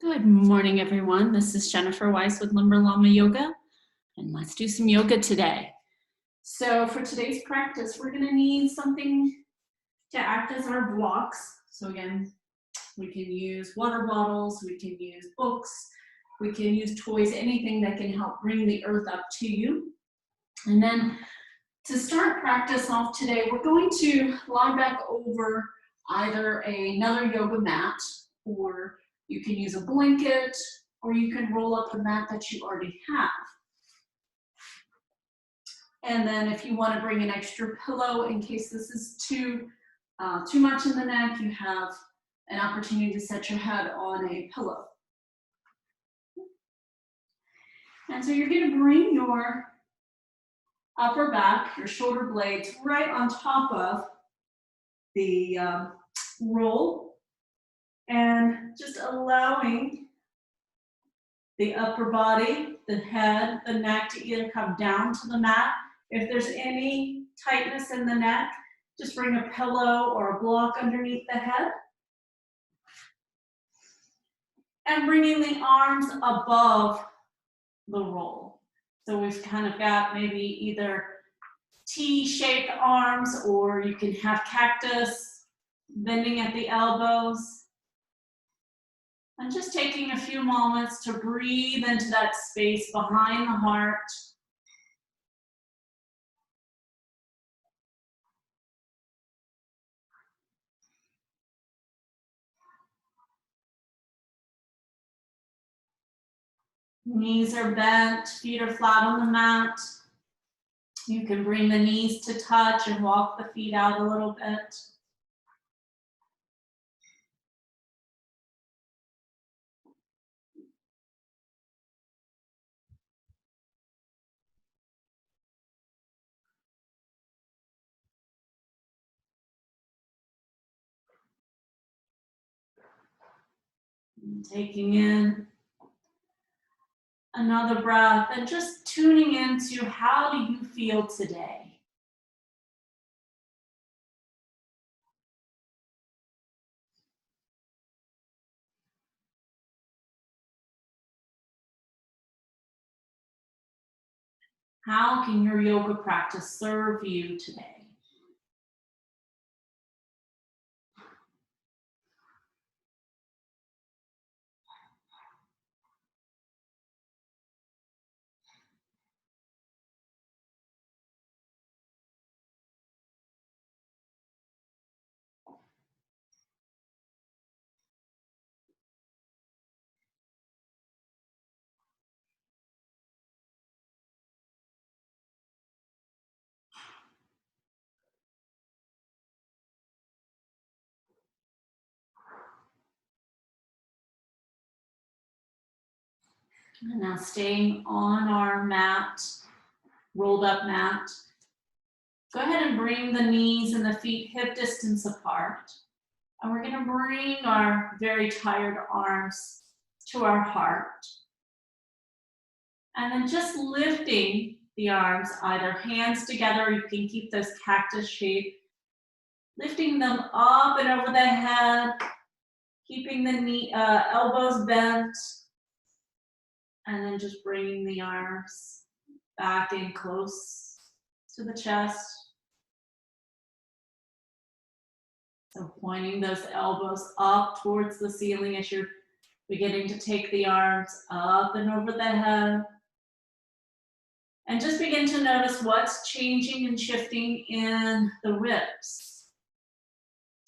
Good morning, everyone. This is Jennifer Weiss with Llama Yoga, and let's do some yoga today. So for today's practice, we're going to need something to act as our blocks. So again, we can use water bottles, we can use books, we can use toys, anything that can help bring the earth up to you. And then to start practice off today, we're going to lie back over either another yoga mat, or you can use a blanket, or you can roll up a mat that you already have. And then if you want to bring an extra pillow in case this is too much in the neck, you have an opportunity to set your head on a pillow. And so you're going to bring your upper back, your shoulder blades, right on top of the roll, and just allowing the upper body, the head, the neck to either come down to the mat. If there's any tightness in the neck, just bring a pillow or a block underneath the head. And bringing the arms above the roll. So we've kind of got maybe either T-shaped arms, or you can have cactus, bending at the elbows. And just taking a few moments to breathe into that space behind the heart. Knees are bent, feet are flat on the mat. You can bring the knees to touch and walk the feet out a little bit. And taking in another breath and just tuning into how do you feel today? How can your yoga practice serve you today? And now staying on our mat, rolled up mat, go ahead and bring the knees and the feet hip distance apart. And we're going to bring our very tired arms to our heart. And then just lifting the arms, either hands together, you can keep those cactus shape, lifting them up and over the head, keeping the elbows bent, and then just bringing the arms back in close to the chest. So pointing those elbows up towards the ceiling as you're beginning to take the arms up and over the head. And just begin to notice what's changing and shifting in the ribs.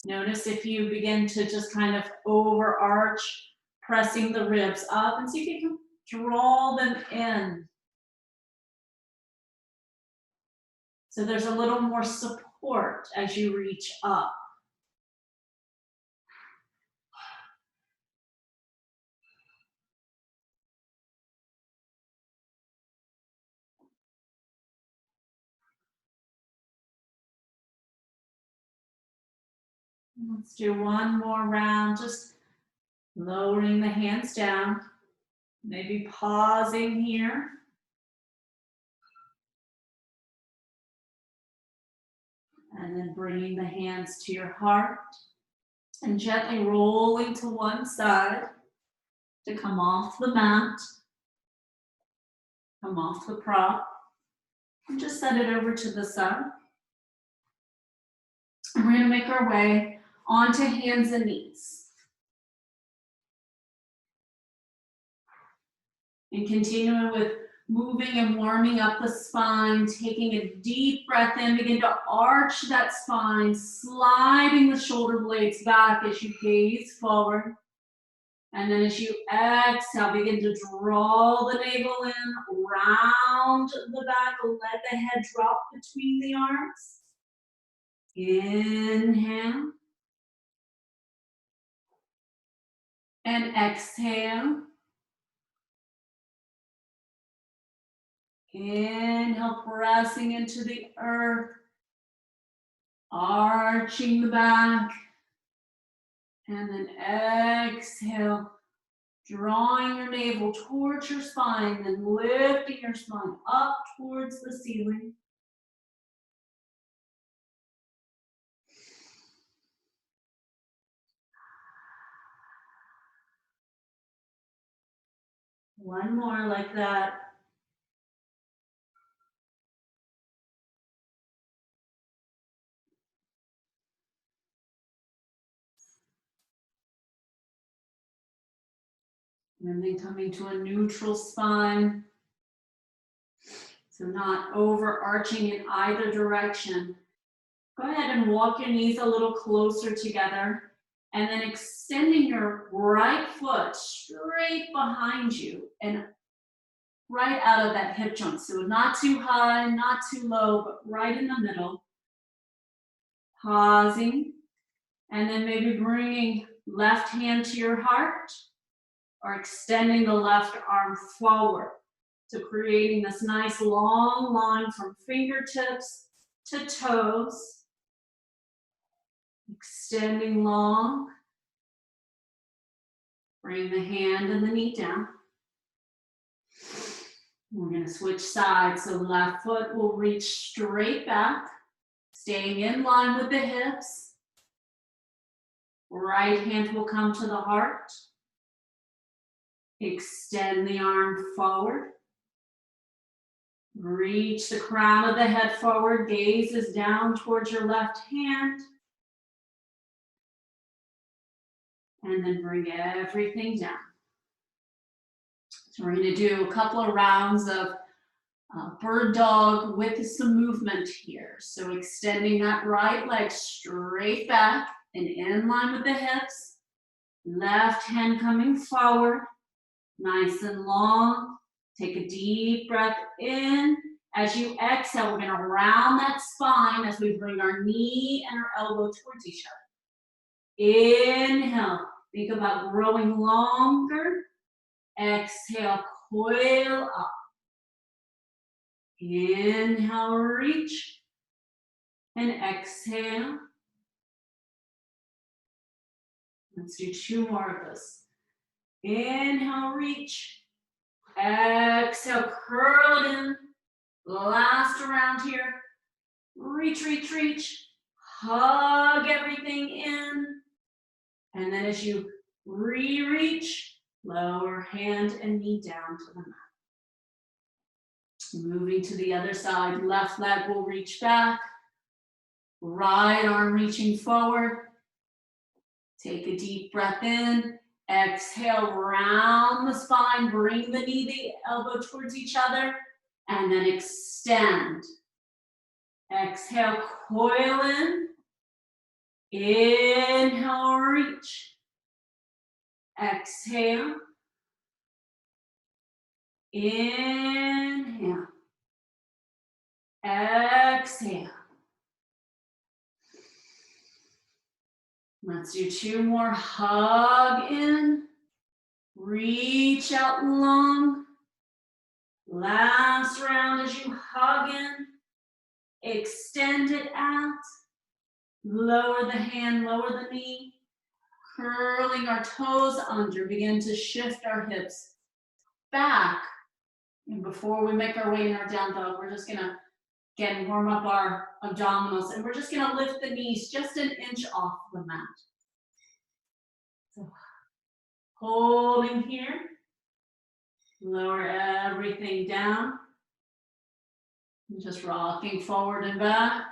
Notice if you begin to just kind of overarch, pressing the ribs up, and see if you can draw them in. So there's a little more support as you reach up. Let's do one more round, just lowering the hands down, maybe pausing here. And then bringing the hands to your heart and gently rolling to one side. to come off the mat, come off the prop, and just set it over to the side. And we're gonna make our way onto hands and knees. And continuing with moving and warming up the spine, taking a deep breath in, begin to arch that spine, sliding the shoulder blades back as you gaze forward. And then as you exhale, begin to draw the navel in, round the back, let the head drop between the arms. Inhale. And exhale. Inhale, pressing into the earth, arching the back. And then exhale, drawing your navel towards your spine and lifting your spine up towards the ceiling. One more like that. And then coming to a neutral spine. So not overarching in either direction. Go ahead and walk your knees a little closer together. And then extending your right foot straight behind you and right out of that hip joint. So not too high, not too low, but right in the middle. Pausing. And then maybe bringing left hand to your heart or extending the left arm forward. So creating this nice long line from fingertips to toes. Extending long. Bring the hand and the knee down. We're going to switch sides. So left foot will reach straight back, staying in line with the hips. Right hand will come to the heart. Extend the arm forward. Reach the crown of the head forward. Gaze is down towards your left hand. And then bring everything down. So we're going to do a couple of rounds of bird dog with some movement here. So extending that right leg straight back and in line with the hips. Left hand coming forward, nice and long. Take a deep breath in. As you exhale, we're going to round that spine as we bring our knee and our elbow towards each other. Inhale, think about growing longer. Exhale, coil up. Inhale, reach. And exhale. Let's do 2 more of this. Inhale, reach. Exhale, curl it in. Last round here. Reach, reach, reach. Hug everything in. And then as you re-reach, lower hand and knee down to the mat. Moving to the other side, left leg will reach back. Right arm reaching forward. Take a deep breath in. Exhale, round the spine, bring the knee, the elbow towards each other, and then extend. Exhale, coil in. Inhale, reach. Exhale. Inhale. Exhale. Let's do 2 more. Hug in. Reach out long. Last round as you hug in. Extend it out. Lower the hand, lower the knee. Curling our toes under. Begin to shift our hips back. And before we make our way in our down dog, we're just gonna, again, warm up our abdominals. And we're just gonna lift the knees just an inch off the mat. So Holding here. Lower everything down. And just rocking forward and back.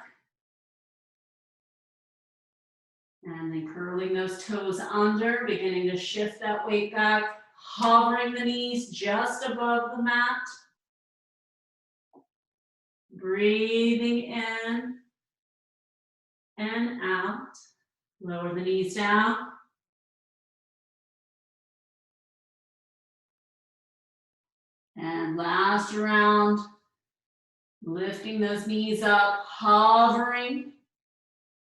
And then curling those toes under, beginning to shift that weight back, hovering the knees just above the mat. Breathing in and out. Lower the knees down. And last round, lifting those knees up, hovering.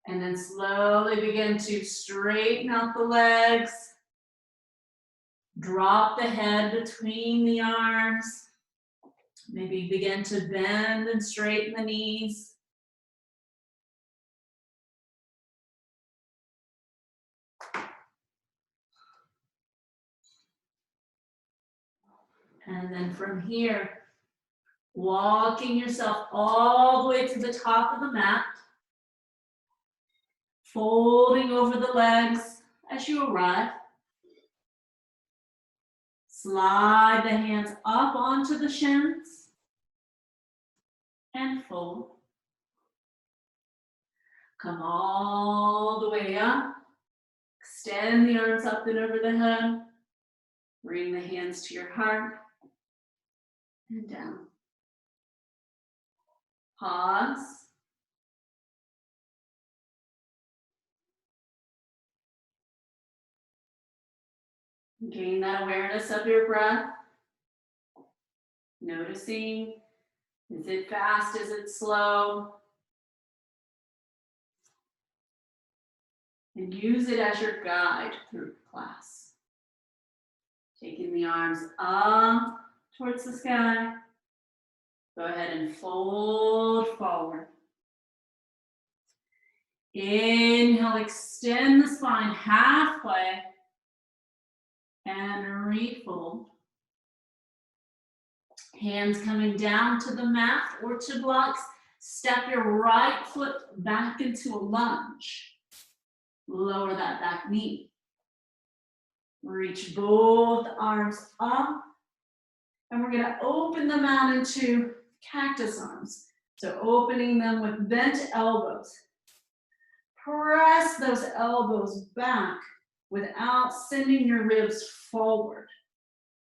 And then slowly begin to straighten out the legs. Drop the head between the arms. Maybe begin to bend and straighten the knees. And then from here, walking yourself all the way to the top of the mat. Folding over the legs as you arrive. Slide the hands up onto the shins and fold. Come all the way up. Extend the arms up and over the head. Bring the hands to your heart and down. Pause. Gain that awareness of your breath. Noticing, is it fast, is it slow? And use it as your guide through class. Taking the arms up towards the sky. Go ahead and fold forward. Inhale, extend the spine halfway. And refold. Hands coming down to the mat or to blocks. Step your right foot back into a lunge. Lower that back knee. Reach both arms up. And we're going to open them out into cactus arms. So opening them with bent elbows. Press those elbows back without sending your ribs forward.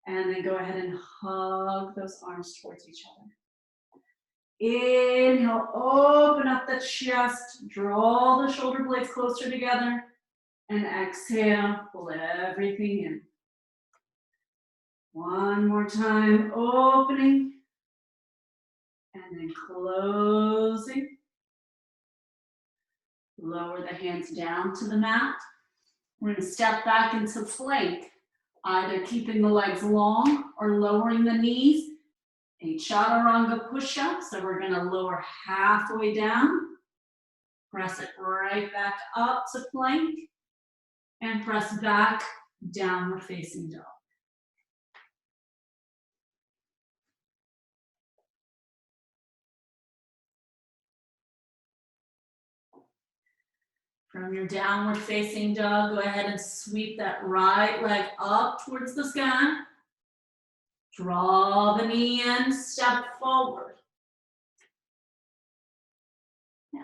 And then go ahead and hug those arms towards each other. Inhale, open up the chest, draw the shoulder blades closer together, and exhale, pull everything in. One more time, opening, and then closing. Lower the hands down to the mat. We're going to step back into plank, either keeping the legs long or lowering the knees. A chaturanga push-up, so we're going to lower halfway down. Press it right back up to plank. And press back, downward facing dog. From your downward facing dog, go ahead and sweep that right leg up towards the sky. Draw the knee in, step forward. Yeah.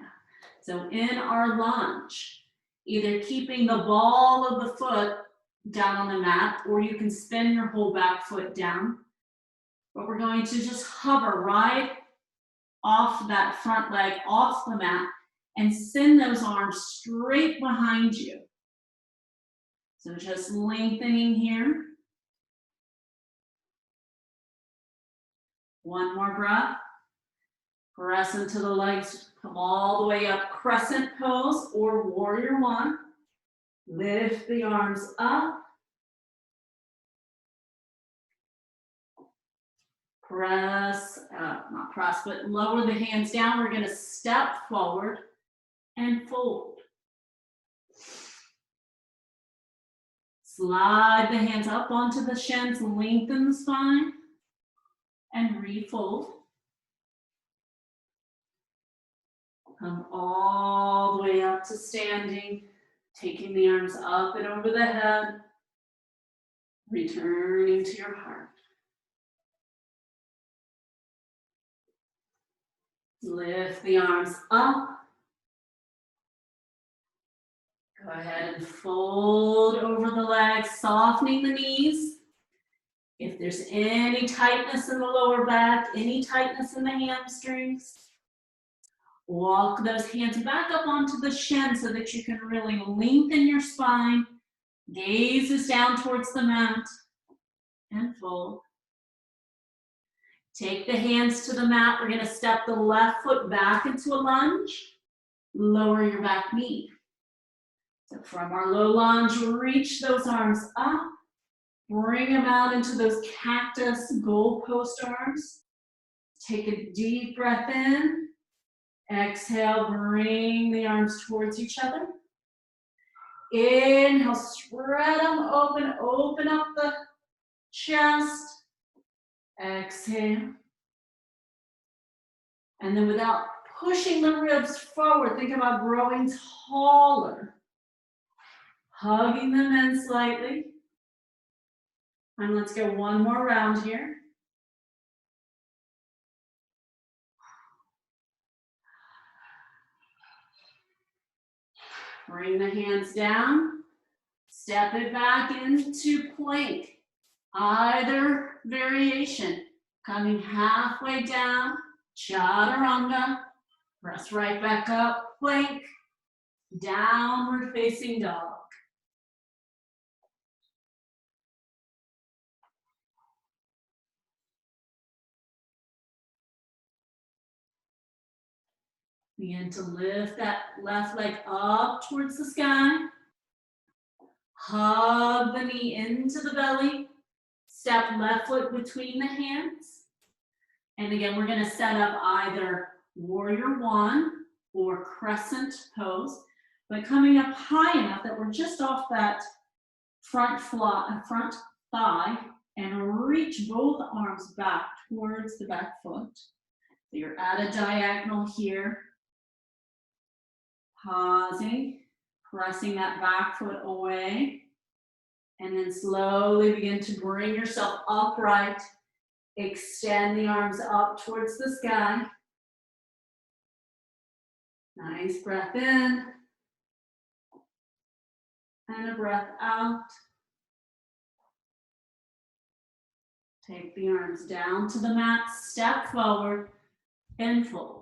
So in our lunge, either keeping the ball of the foot down on the mat, or you can spin your whole back foot down. But we're going to just hover right off that front leg, off the mat, and send those arms straight behind you. So just lengthening here. One more breath. Press into the legs, come all the way up, Crescent Pose or Warrior One. Lift the arms up. Press, not press, but lower the hands down. We're going to step forward and fold. Slide the hands up onto the shins, lengthen the spine, and refold. Come all the way up to standing, taking the arms up and over the head. Returning to your heart. Lift the arms up. Go ahead and fold over the legs, softening the knees. If there's any tightness in the lower back, any tightness in the hamstrings, walk those hands back up onto the shin so that you can really lengthen your spine. Gaze is down towards the mat and fold. Take the hands to the mat. We're going to step the left foot back into a lunge. Lower your back knee. So from our low lunge, reach those arms up. Bring them out into those cactus goalpost arms. Take a deep breath in. Exhale, bring the arms towards each other. Inhale, spread them open, open up the chest. Exhale. And then without pushing the ribs forward, think about growing taller. Hugging them in slightly. And let's go one more round here. Bring the hands down. Step it back into plank. Either variation. Coming halfway down. Chaturanga. Press right back up. Plank. Downward facing dog. Begin to lift that left leg up towards the sky. Hug the knee into the belly. Step left foot between the hands. And again, we're going to set up either warrior one or crescent pose, but coming up high enough that we're just off that front thigh and reach both arms back towards the back foot. So you're at a diagonal here. Pausing, pressing that back foot away, and then slowly begin to bring yourself upright. Extend the arms up towards the sky. Nice breath in, and a breath out. Take the arms down to the mat, step forward, and fold.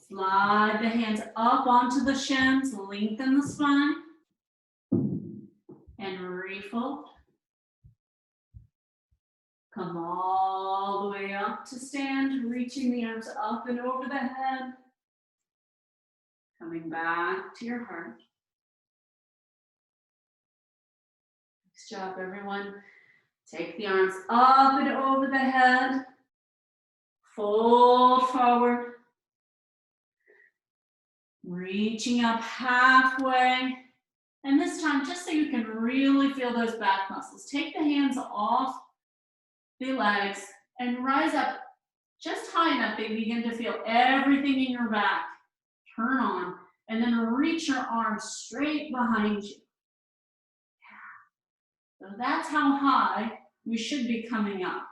Slide the hands up onto the shins, lengthen the spine, and refold. Come all the way up to stand, reaching the arms up and over the head. Coming back to your heart. Nice job, everyone. Take the arms up and over the head. Fold forward. Reaching up halfway. And this time, just so you can really feel those back muscles, take the hands off the legs and rise up just high enough that you begin to feel everything in your back turn on. And then reach your arms straight behind you. So that's how high we should be coming up.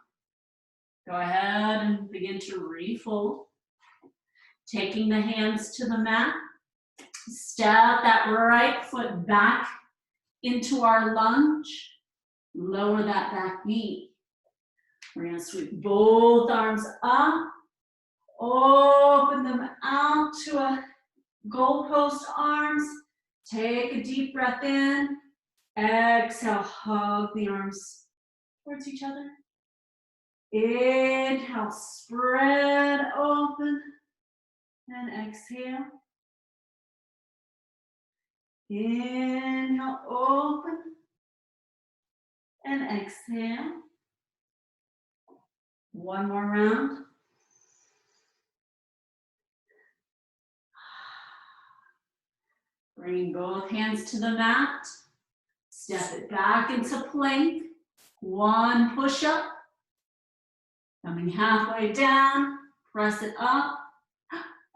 Go ahead and begin to refold. Taking the hands to the mat, step that right foot back into our lunge. Lower that back knee. We're going to sweep both arms up, open them out to a goalpost arms. Take a deep breath in. Exhale, hug the arms towards each other. Inhale, spread open. And exhale. Inhale, open. And exhale. One more round. Bring both hands to the mat. Step it back into plank. One push-up. Coming halfway down. Press it up.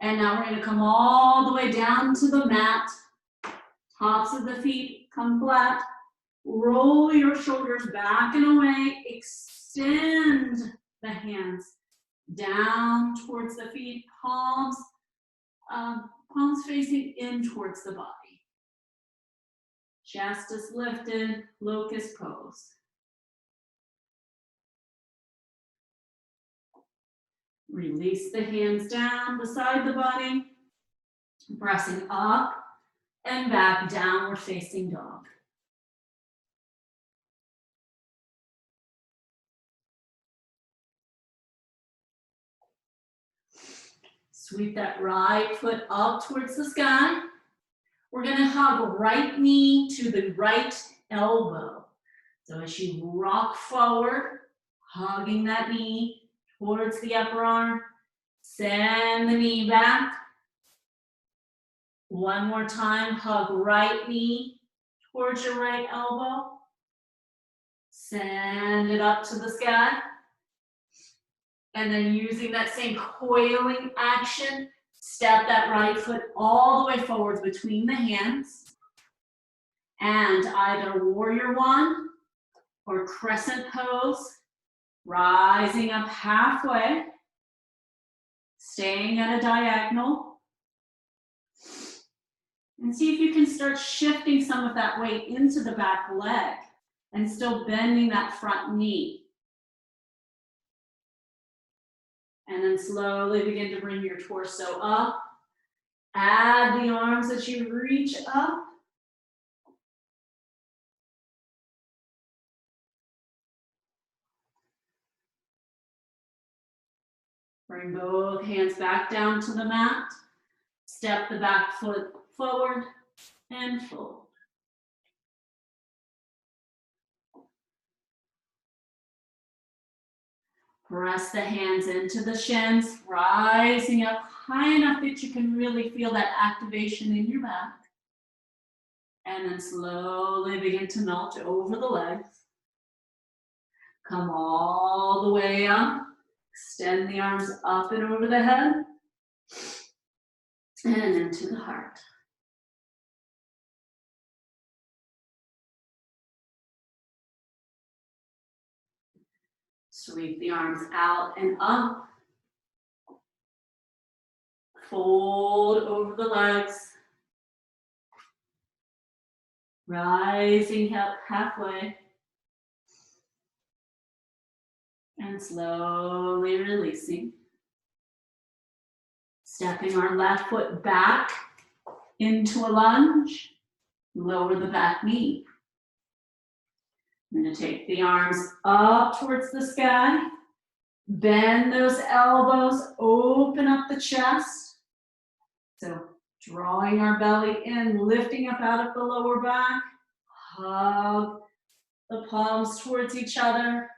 And now we're going to come all the way down to the mat. Tops of the feet come flat. Roll your shoulders back and away. Extend the hands down towards the feet. Palms facing in towards the body. Chest is lifted. Locust pose. Release the hands down beside the body. Pressing up and back, downward facing dog. Sweep that right foot up towards the sky. We're gonna hug right knee to the right elbow. So as you rock forward, hugging that knee towards the upper arm, send the knee back. One more time, hug right knee towards your right elbow. Send it up to the sky. And then using that same coiling action, step that right foot all the way forward between the hands. And either warrior one or crescent pose, rising up halfway, staying at a diagonal. And see if you can start shifting some of that weight into the back leg and still bending that front knee. And then slowly begin to bring your torso up. Add the arms as you reach up. Bring both hands back down to the mat. Step the back foot forward and fold. Press the hands into the shins, rising up high enough that you can really feel that activation in your back. And then slowly begin to melt over the legs. Come all the way up. Extend the arms up and over the head. And into the heart. Sweep the arms out and up. Fold over the legs. Rising up halfway. And slowly releasing. Stepping our left foot back into a lunge. Lower the back knee. I'm going to take the arms up towards the sky. Bend those elbows, open up the chest. So drawing our belly in, lifting up out of the lower back. Hug the palms towards each other.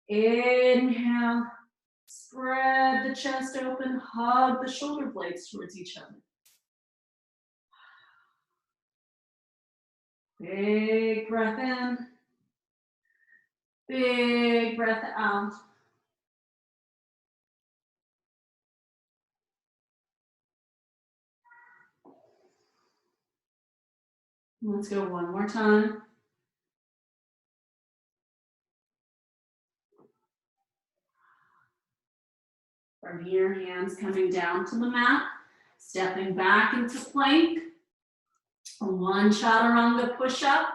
Inhale, spread the chest open, hug the shoulder blades towards each other. Big breath in. Big breath out. Let's go one more time. From here, hands coming down to the mat, stepping back into plank. One chaturanga push-up.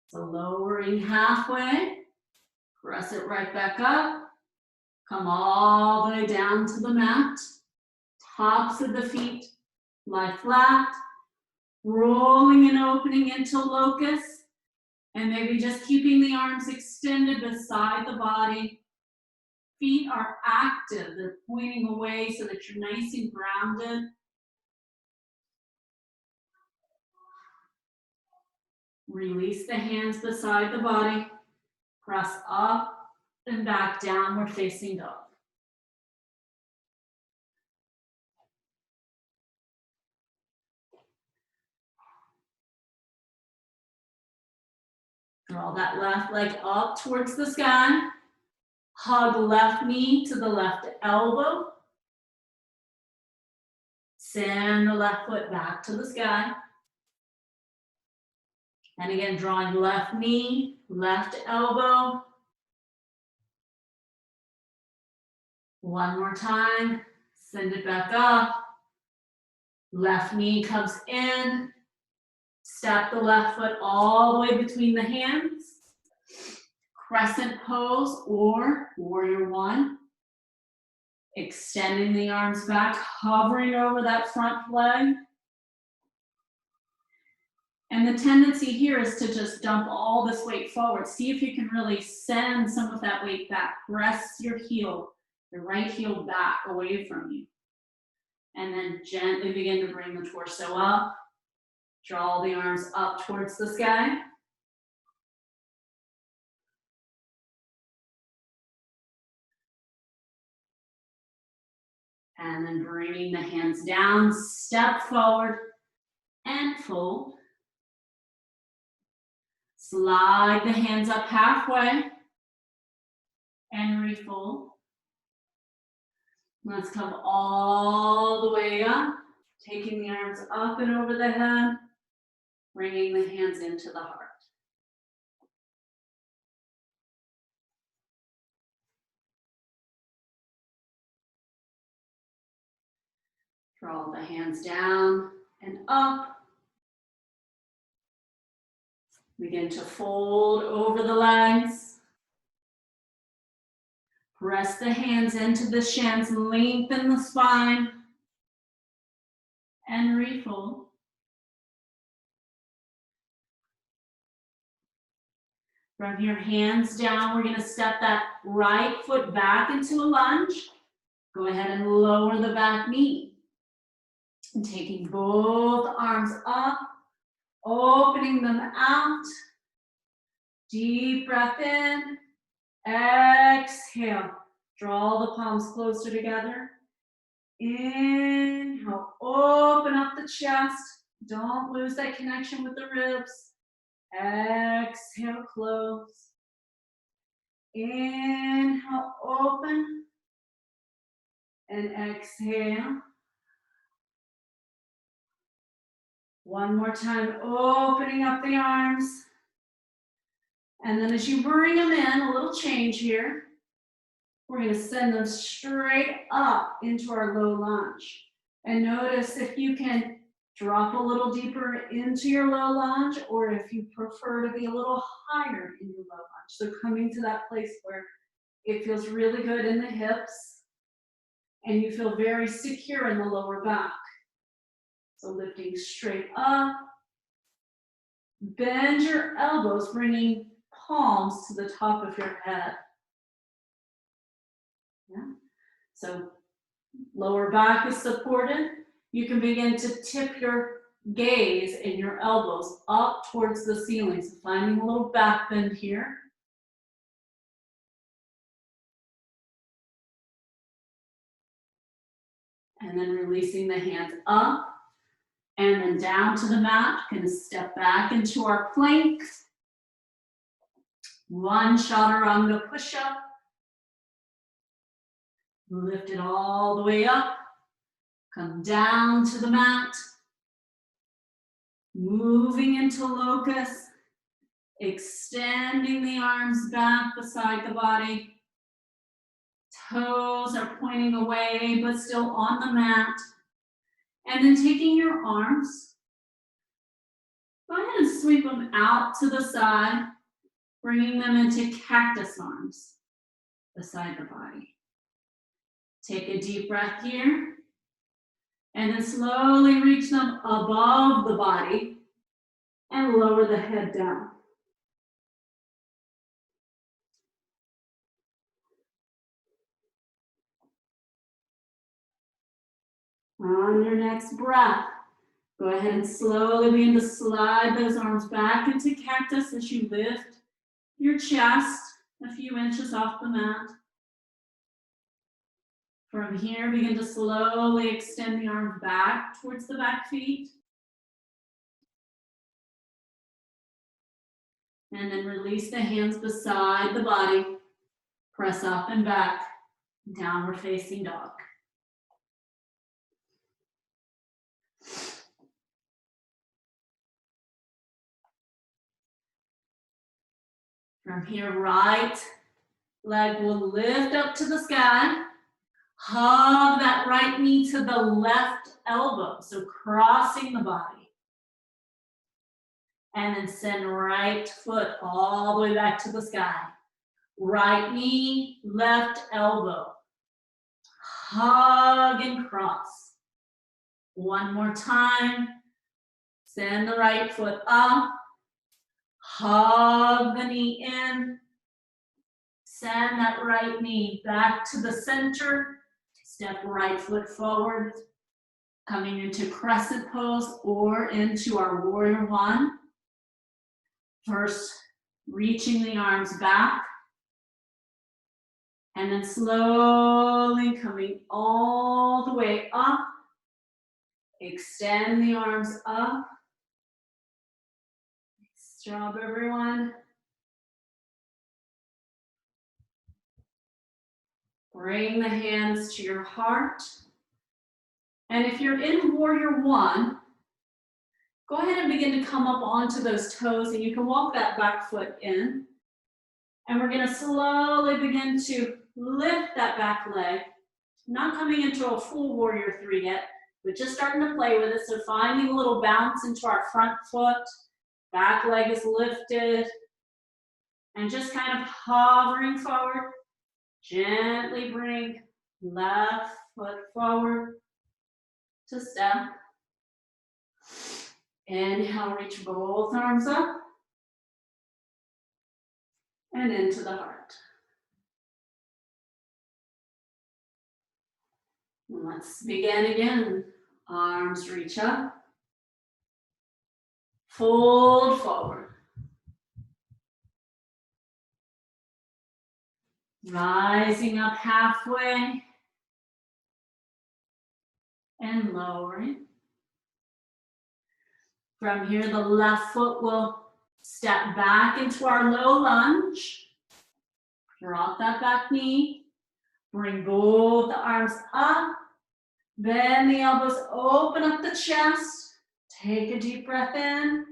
So lowering halfway. Press it right back up. Come all the way down to the mat. Tops of the feet lie flat. Rolling and opening into locust. And maybe just keeping the arms extended beside the body. Feet are active. They're pointing away so that you're nice and grounded. Release the hands beside the body. Press up and back, downward facing dog. Draw that left leg up towards the sky. Hug left knee to the left elbow. Send the left foot back to the sky. And again, drawing left knee, left elbow. One more time, send it back up. Left knee comes in. Step the left foot all the way between the hands. Crescent pose or warrior one. Extending the arms back, hovering over that front leg. And the tendency here is to just dump all this weight forward. See if you can really send some of that weight back. Press your heel, your right heel back away from you. And then gently begin to bring the torso up. Draw the arms up towards the sky. And then bringing the hands down, step forward and fold. Slide the hands up halfway and refold. Let's come all the way up, taking the arms up and over the head, bringing the hands into the heart. Draw the hands down and up. Begin to fold over the legs. Press the hands into the shins, lengthen the spine, and refold. From your hands down, we're gonna step that right foot back into a lunge. Go ahead and lower the back knee. And taking both arms up, opening them out. Deep breath in. Exhale. Draw the palms closer together. Inhale. Open up the chest. Don't lose that connection with the ribs. Exhale, close. Inhale, open. And exhale. One more time, opening up the arms. And then as you bring them in, a little change here. We're going to send them straight up into our low lunge. And notice if you can drop a little deeper into your low lunge, or if you prefer to be a little higher in your low lunge. So coming to that place where it feels really good in the hips and you feel very secure in the lower back. So lifting straight up. Bend your elbows, bringing palms to the top of your head. Yeah. So lower back is supported. You can begin to tip your gaze and your elbows up towards the ceiling. So finding a little back bend here. And then releasing the hands up and then down to the mat. Going to step back into our plank. One chaturanga push-up. Lift it all the way up. Come down to the mat. Moving into locust. Extending the arms back beside the body. Toes are pointing away, but still on the mat. And then taking your arms, go ahead and sweep them out to the side, bringing them into cactus arms beside the body. Take a deep breath here, and then slowly reach them above the body and lower the head down. On your next breath, go ahead and slowly begin to slide those arms back into cactus as you lift your chest a few inches off the mat. From here, begin to slowly extend the arms back towards the back feet. And then release the hands beside the body. Press up and back, downward facing dog. From here, right leg will lift up to the sky. Hug that right knee to the left elbow, so crossing the body. And then send right foot all the way back to the sky. Right knee, left elbow. Hug and cross. One more time. Send the right foot up. Hug the knee in. Send that right knee back to the center. Step right foot forward. Coming into Crescent Pose or into our Warrior One. First, reaching the arms back. And then slowly coming all the way up. Extend the arms up. Nice job, everyone. Bring the hands to your heart. And if you're in Warrior One, go ahead and begin to come up onto those toes, and you can walk that back foot in. And we're gonna slowly begin to lift that back leg. Not coming into a full Warrior Three yet, but just starting to play with it. So finding a little bounce into our front foot. Back leg is lifted. And just kind of hovering forward. Gently bring left foot forward to step. Inhale, reach both arms up. And into the heart. Let's begin again. Arms reach up. Fold forward. Rising up halfway. And lowering. From here, the left foot will step back into our low lunge. Drop that back knee. Bring both the arms up. Bend the elbows, open up the chest. Take a deep breath in.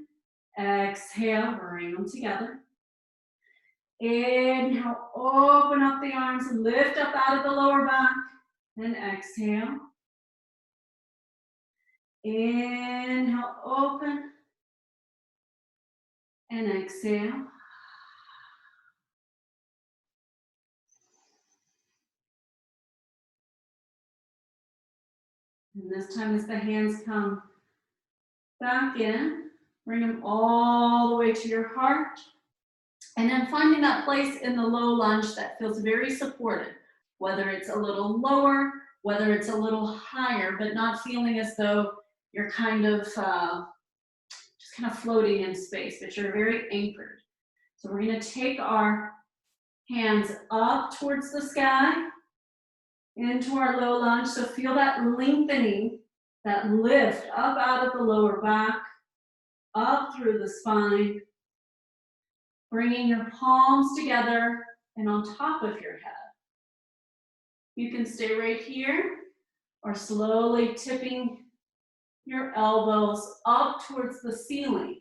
Exhale, bring them together. Inhale, open up the arms, lift up out of the lower back. And exhale. Inhale, open. And exhale. And this time as the hands come back in, bring them all the way to your heart. And then finding that place in the low lunge that feels very supported, whether it's a little lower, whether it's a little higher, but not feeling as though you're kind of just kind of floating in space, but you're very anchored. So we're going to take our hands up towards the sky, into our low lunge. So feel that lengthening, that lift up out of the lower back, up through the spine, bringing your palms together and on top of your head. You can stay right here or slowly tipping your elbows up towards the ceiling,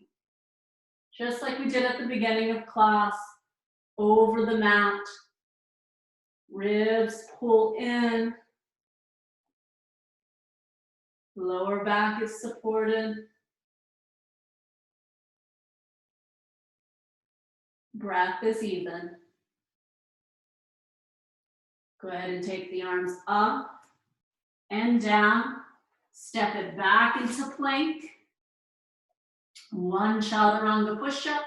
just like we did at the beginning of class, over the mat. Ribs pull in. Lower back is supported. Breath is even. Go ahead and take the arms up and down. Step it back into plank. One chaturanga push-up.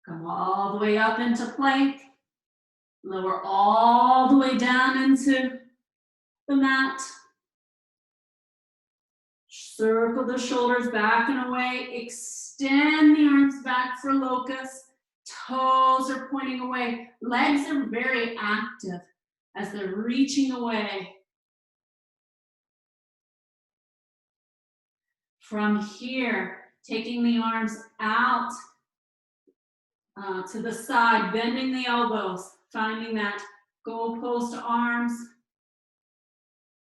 Come all the way up into plank. Lower all the way down into the mat. Circle the shoulders back and away. Extend the arms back for locust. Toes are pointing away. Legs are very active as they're reaching away. From here, taking the arms out to the side, bending the elbows, finding that goalpost arms.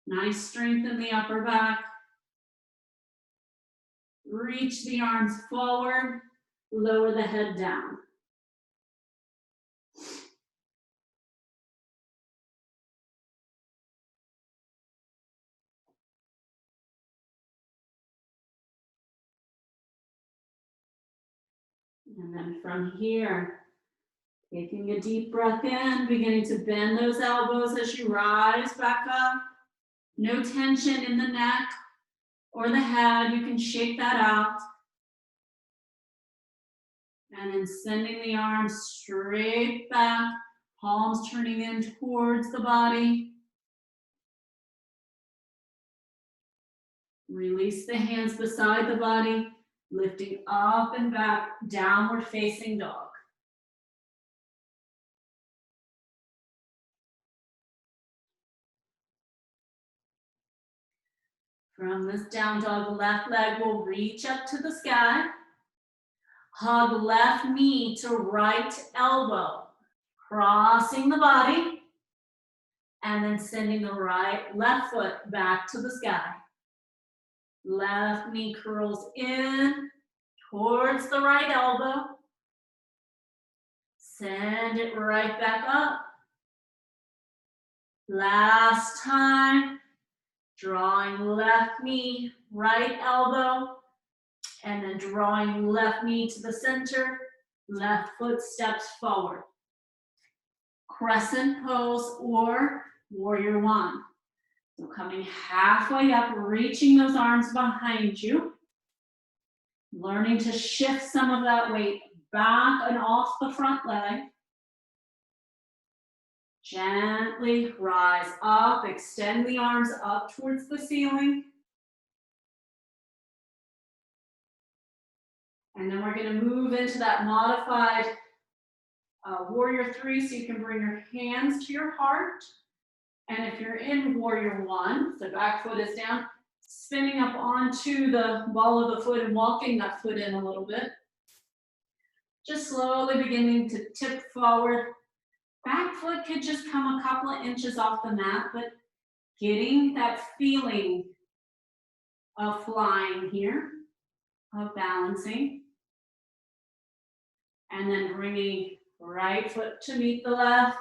Nice strength in the upper back. Reach the arms forward, lower the head down. And then from here, taking a deep breath in, beginning to bend those elbows as you rise back up. No tension in the neck or the head. You can shake that out. And then sending the arms straight back, palms turning in towards the body. Release the hands beside the body, lifting up and back, downward facing dog. From this down dog, the left leg will reach up to the sky. Hug left knee to right elbow, crossing the body, and then sending the left foot back to the sky. Left knee curls in towards the right elbow. Send it right back up. Last time, drawing left knee, right elbow, and then drawing left knee to the center, left foot steps forward. Crescent pose or warrior one. So coming halfway up, reaching those arms behind you, learning to shift some of that weight back and off the front leg. Gently rise up, extend the arms up towards the ceiling. And then we're going to move into that modified warrior three, so you can bring your hands to your heart. And if you're in warrior one, the back foot is down, spinning up onto the ball of the foot and walking that foot in a little bit. Just slowly beginning to tip forward. Back foot could just come a couple of inches off the mat, but getting that feeling of flying here, of balancing. And then bringing right foot to meet the left.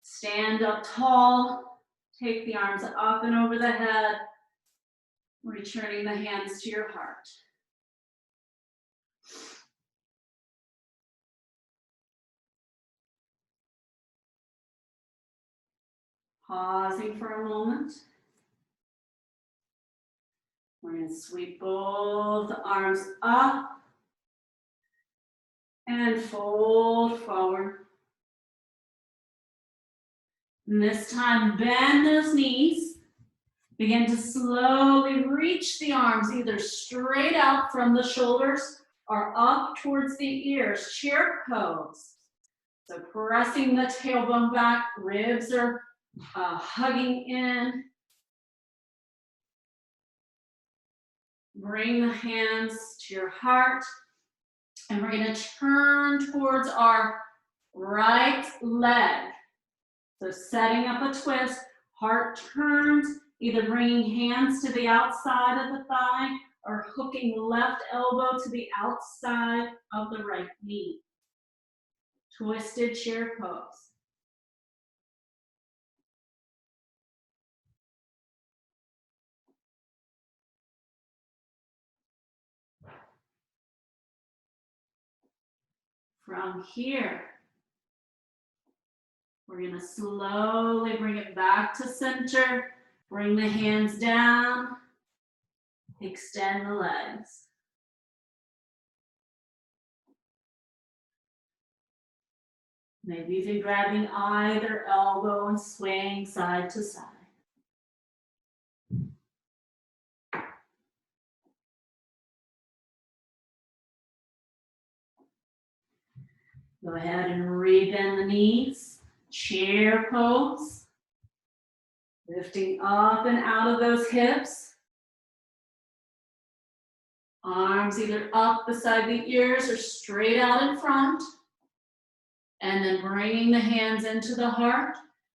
Stand up tall. Take the arms up and over the head. Returning the hands to your heart. Pausing for a moment. We're going to sweep both arms up and fold forward. And this time, bend those knees. Begin to slowly reach the arms either straight out from the shoulders or up towards the ears. Chair pose. So pressing the tailbone back, ribs are hugging in. Bring the hands to your heart. And we're going to turn towards our right leg. So setting up a twist, heart turns, either bringing hands to the outside of the thigh or hooking left elbow to the outside of the right knee. Twisted chair pose. From here, we're going to slowly bring it back to center. Bring the hands down. Extend the legs. Maybe even grabbing either elbow and swaying side to side. Go ahead and rebend the knees. Chair pose. Lifting up and out of those hips. Arms either up beside the ears or straight out in front. And then bringing the hands into the heart.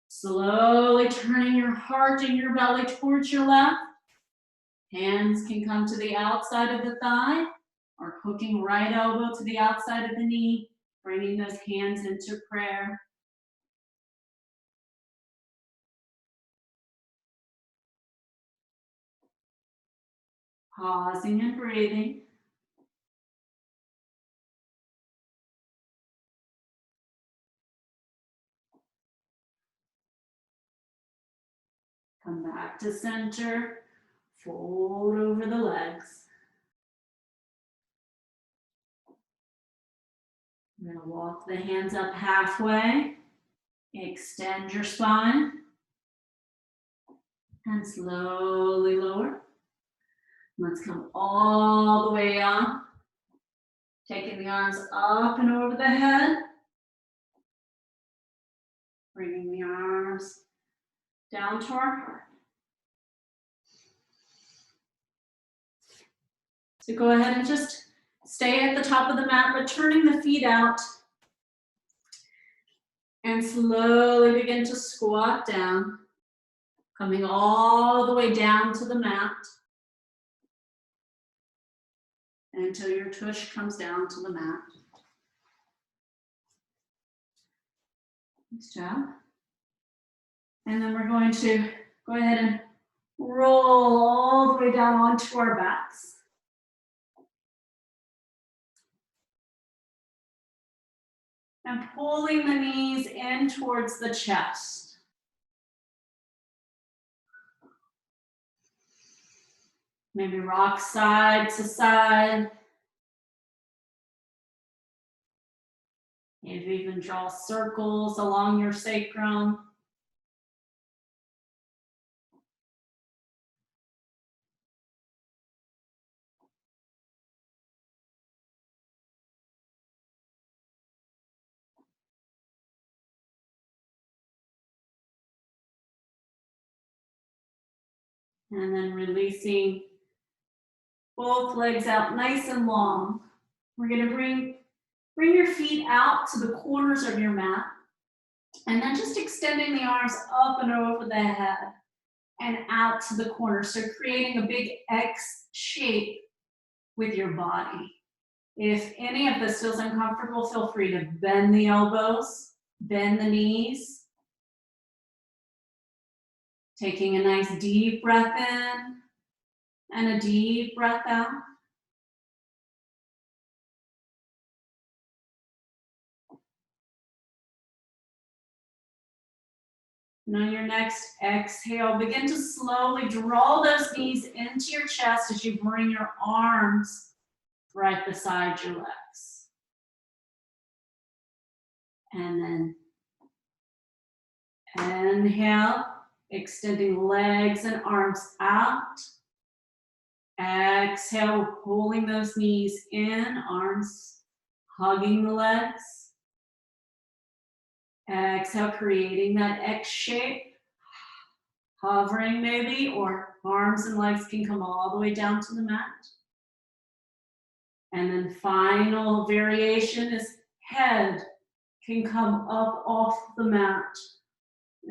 Slowly turning your heart and your belly towards your left. Hands can come to the outside of the thigh or hooking right elbow to the outside of the knee. Bringing those hands into prayer. Pausing and breathing. Back to center. Fold over the legs. We're going to walk the hands up halfway. Extend your spine. And slowly lower. Let's come all the way up. Taking the arms up and over the head. Bringing the arms down to our heart. So go ahead and just stay at the top of the mat, returning the feet out. And slowly begin to squat down. Coming all the way down to the mat. Until your tush comes down to the mat. Nice job. And then we're going to go ahead and roll all the way down onto our backs. And pulling the knees in towards the chest. Maybe rock side to side. Maybe even draw circles along your sacrum. And then releasing both legs out nice and long. We're going to bring your feet out to the corners of your mat. And then just extending the arms up and over the head and out to the corner. So creating a big X shape with your body. If any of this feels uncomfortable, feel free to bend the elbows, bend the knees. Taking a nice deep breath in and a deep breath out. And on your next exhale, begin to slowly draw those knees into your chest as you bring your arms right beside your legs. And then inhale, extending legs and arms out. Exhale, pulling those knees in, arms hugging the legs. Exhale, creating that X shape, hovering maybe, or arms and legs can come all the way down to the mat. And then final variation is head can come up off the mat.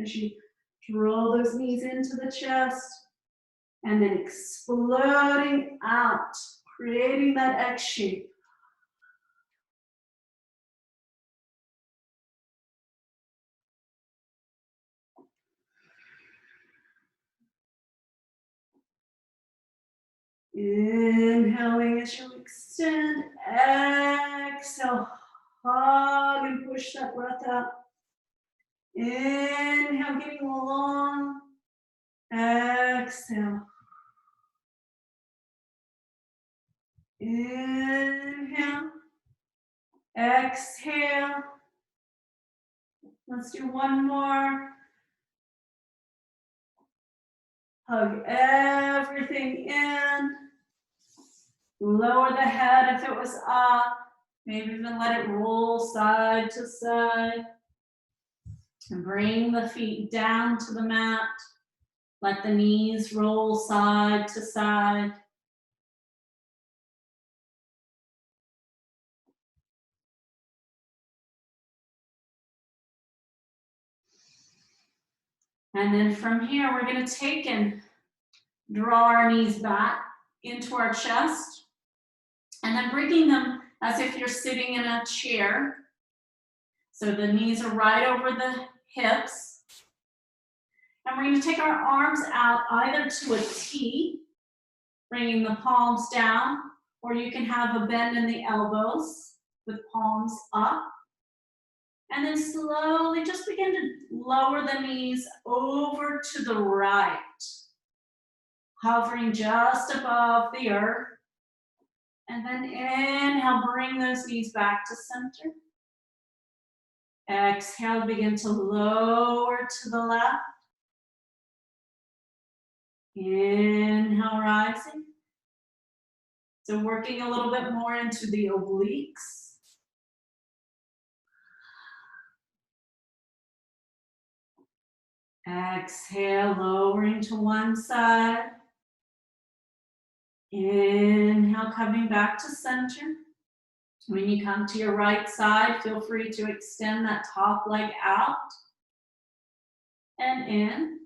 As you draw those knees into the chest, and then exploding out, creating that X shape. Inhaling as you extend, exhale, hug and push that breath out. Inhale, getting long, exhale. Inhale, exhale. Let's do one more. Hug everything in. Lower the head if it was up. Maybe even let it roll side to side. And bring the feet down to the mat. Let the knees roll side to side. And then from here, we're going to take and draw our knees back into our chest. And then bringing them as if you're sitting in a chair. So the knees are right over the hips. And we're going to take our arms out either to a T, bringing the palms down, or you can have a bend in the elbows with palms up. And then slowly just begin to lower the knees over to the right. hovering just above the earth. And then inhale, bring those knees back to center. Exhale, begin to lower to the left. Inhale, rising. So working a little bit more into the obliques. Exhale, lowering to one side. Inhale, coming back to center. When you come to your right side, feel free to extend that top leg out. And in,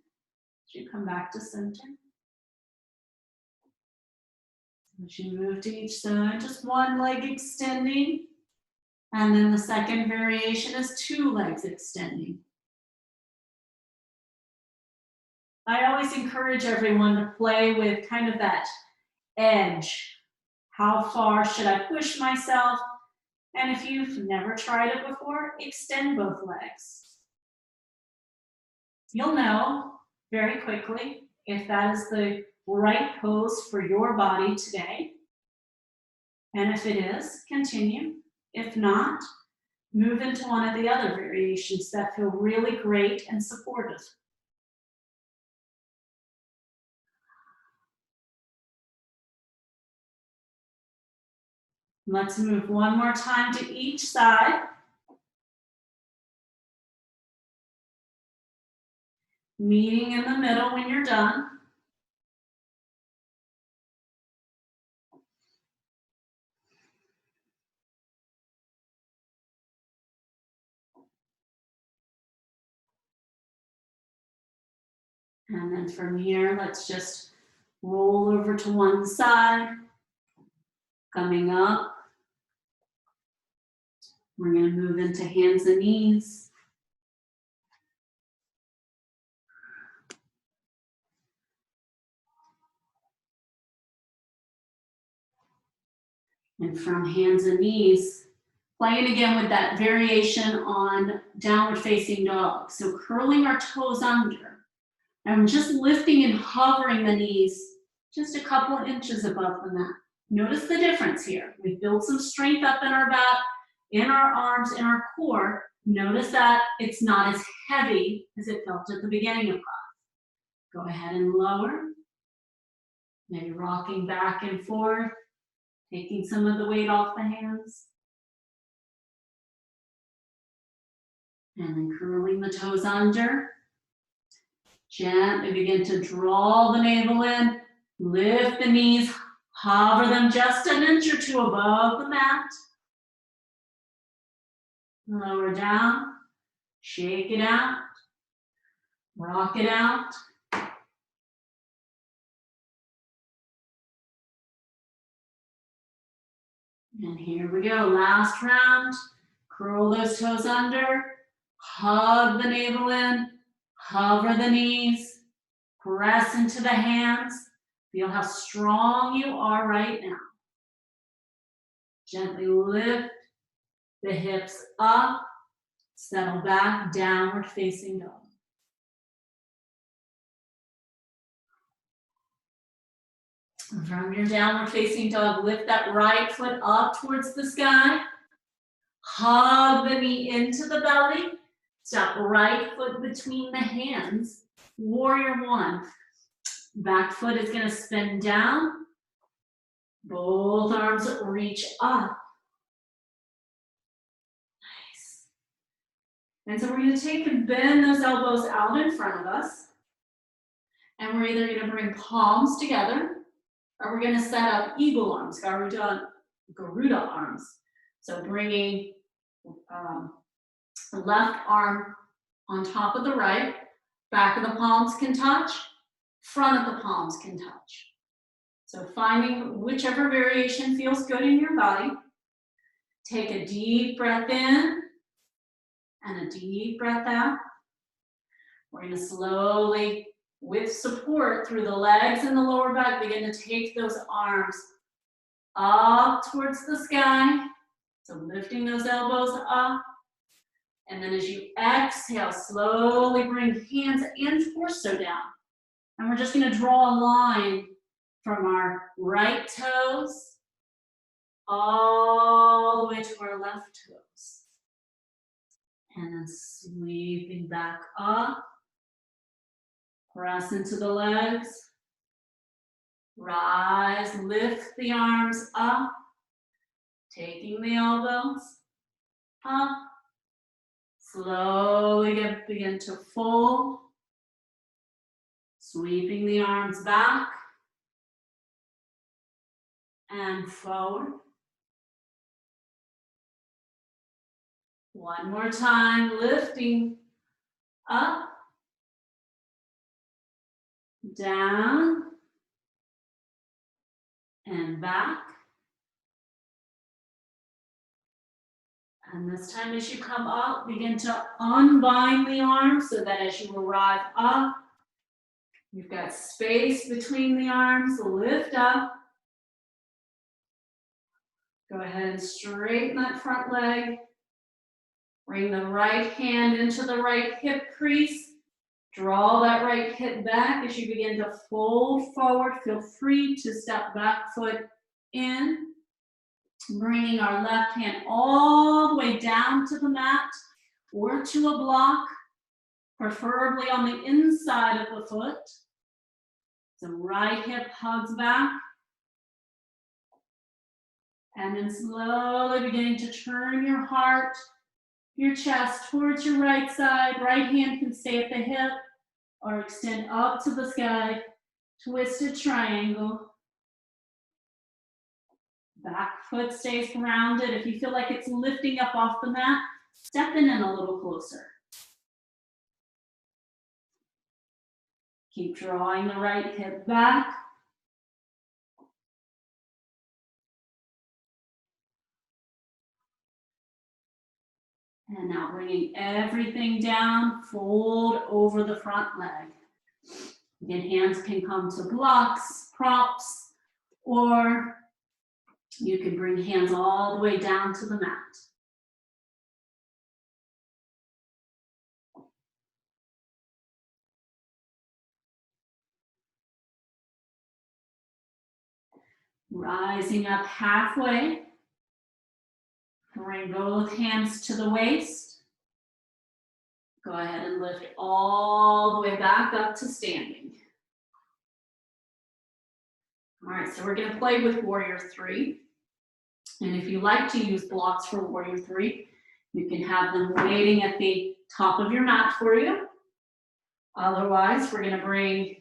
as you come back to center. As you move to each side, just one leg extending. And then the second variation is two legs extending. I always encourage everyone to play with kind of that edge. How far should I push myself? And if you've never tried it before, extend both legs. You'll know very quickly if that is the right pose for your body today. And if it is, continue. If not, move into one of the other variations that feel really great and supportive. Let's move one more time to each side. Meeting in the middle when you're done. And then from here, let's just roll over to one side. Coming up. We're going to move into hands and knees. And from hands and knees, playing again with that variation on downward facing dog. So curling our toes under. And just lifting and hovering the knees just a couple of inches above the mat. Notice the difference here. We've built some strength up in our back, in our arms, in our core. Notice that it's not as heavy as it felt at the beginning of class. Go ahead and lower. Maybe rocking back and forth, taking some of the weight off the hands. And then curling the toes under. Gently begin to draw the navel in, lift the knees, hover them just an inch or two above the mat. Lower down, shake it out, rock it out. And here we go, last round. Curl those toes under, hug the navel in, hover the knees, press into the hands. Feel how strong you are right now. Gently lift the hips up, settle back, downward facing dog. From your downward facing dog, lift that right foot up towards the sky. Hug the knee into the belly. Step right foot between the hands. Warrior one. Back foot is going to spin down. Both arms reach up. Nice. And so we're going to take and bend those elbows out in front of us. And we're either going to bring palms together, or we're going to set up eagle arms, Garuda arms. So bringing the left arm on top of the right, back of the palms can touch, front of the palms can touch. So finding whichever variation feels good in your body. Take a deep breath in and a deep breath out. We're going to slowly, with support through the legs and the lower back, begin to take those arms up towards the sky. So lifting those elbows up. And then as you exhale, slowly bring hands and torso down. And we're just going to draw a line from our right toes all the way to our left toes. And then sweeping back up. Press into the legs. Rise, lift the arms up. Taking the elbows up. Slowly begin to fold. Sweeping the arms back and forward. One more time, lifting up, down, and back. And this time as you come up, begin to unbind the arms so that as you arrive up, you've got space between the arms. Lift up. Go ahead and straighten that front leg. Bring the right hand into the right hip crease. Draw that right hip back as you begin to fold forward. Feel free to step back foot in. Bringing our left hand all the way down to the mat or to a block, preferably on the inside of the foot. So right hip hugs back. And then slowly beginning to turn your heart, your chest towards your right side. Right hand can stay at the hip or extend up to the sky. Twisted triangle. Back foot stays grounded. If you feel like it's lifting up off the mat, step in a little closer. Keep drawing the right hip back. And now bringing everything down, fold over the front leg. Again, hands can come to blocks, props, or you can bring hands all the way down to the mat. Rising up halfway. Bring both hands to the waist. Go ahead and lift all the way back up to standing. All right, so we're going to play with Warrior 3. And if you like to use blocks for Warrior 3, you can have them waiting at the top of your mat for you. Otherwise, we're going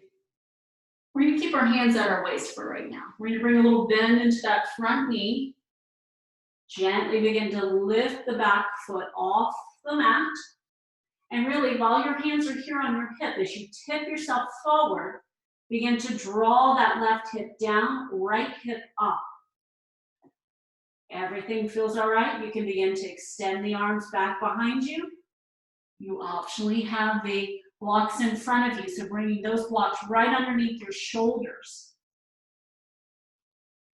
to keep our hands at our waist for right now. We're going to bring a little bend into that front knee. Gently begin to lift the back foot off the mat. And really, while your hands are here on your hip, as you tip yourself forward, begin to draw that left hip down, right hip up. Everything feels all right. You can begin to extend the arms back behind you. You optionally have the blocks in front of you, so bringing those blocks right underneath your shoulders.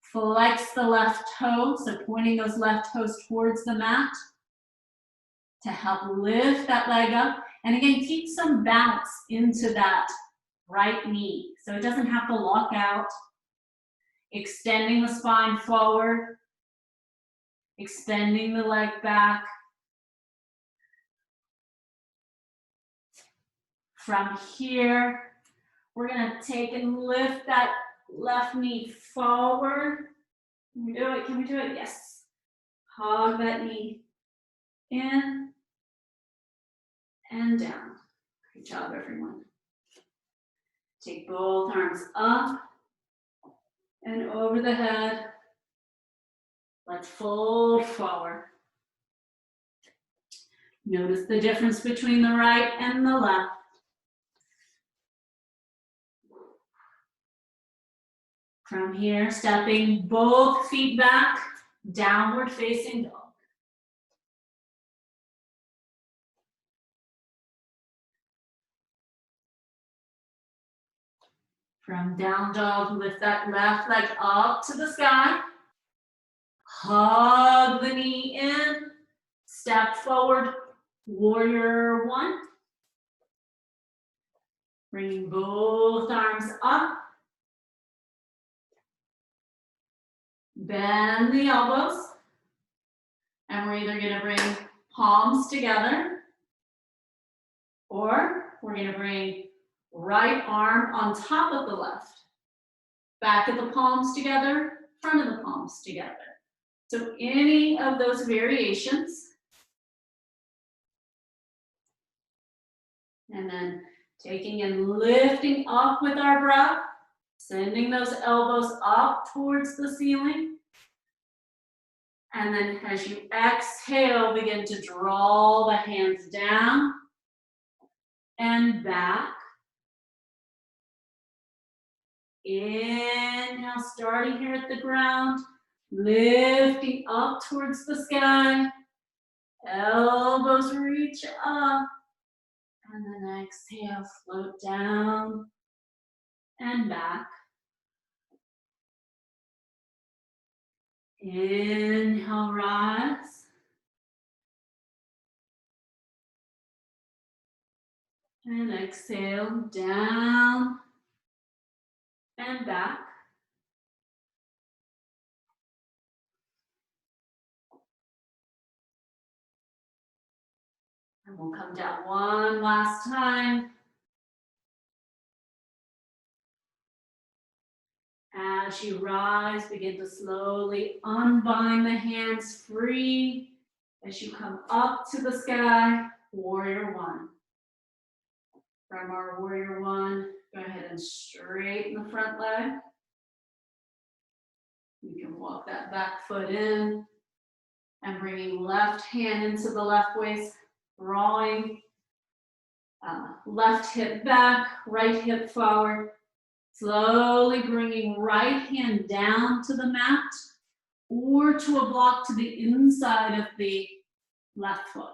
Flex the left toe, so pointing those left toes towards the mat to help lift that leg up. And again, keep some bounce into that right knee, so it doesn't have to lock out. Extending the spine forward, extending the leg back. From here, we're gonna take and lift that left knee forward. Can we do it? Can we do it? Yes. Hug that knee in and down. Good job, everyone. Take both arms up and over the head. Let's fold forward. Notice the difference between the right and the left. From here, stepping both feet back, downward facing dog. From down dog, lift that left leg up to the sky. Hug the knee in. Step forward, warrior 1. Bringing both arms up. Bend the elbows. And we're either gonna bring palms together, or we're gonna bring right arm on top of the left. Back of the palms together, front of the palms together. So any of those variations. And then taking and lifting up with our breath, sending those elbows up towards the ceiling. And then as you exhale, begin to draw the hands down and back. Inhale, starting here at the ground, lifting up towards the sky. Elbows reach up. And then exhale, float down and back. Inhale, rise. And exhale, down and back. And we'll come down one last time. As you rise, begin to slowly unbind the hands free. As you come up to the sky, warrior one. From our warrior one, go ahead and straighten the front leg. You can walk that back foot in and bringing left hand into the left waist, drawing left hip back, right hip forward. Slowly bringing right hand down to the mat or to a block to the inside of the left foot.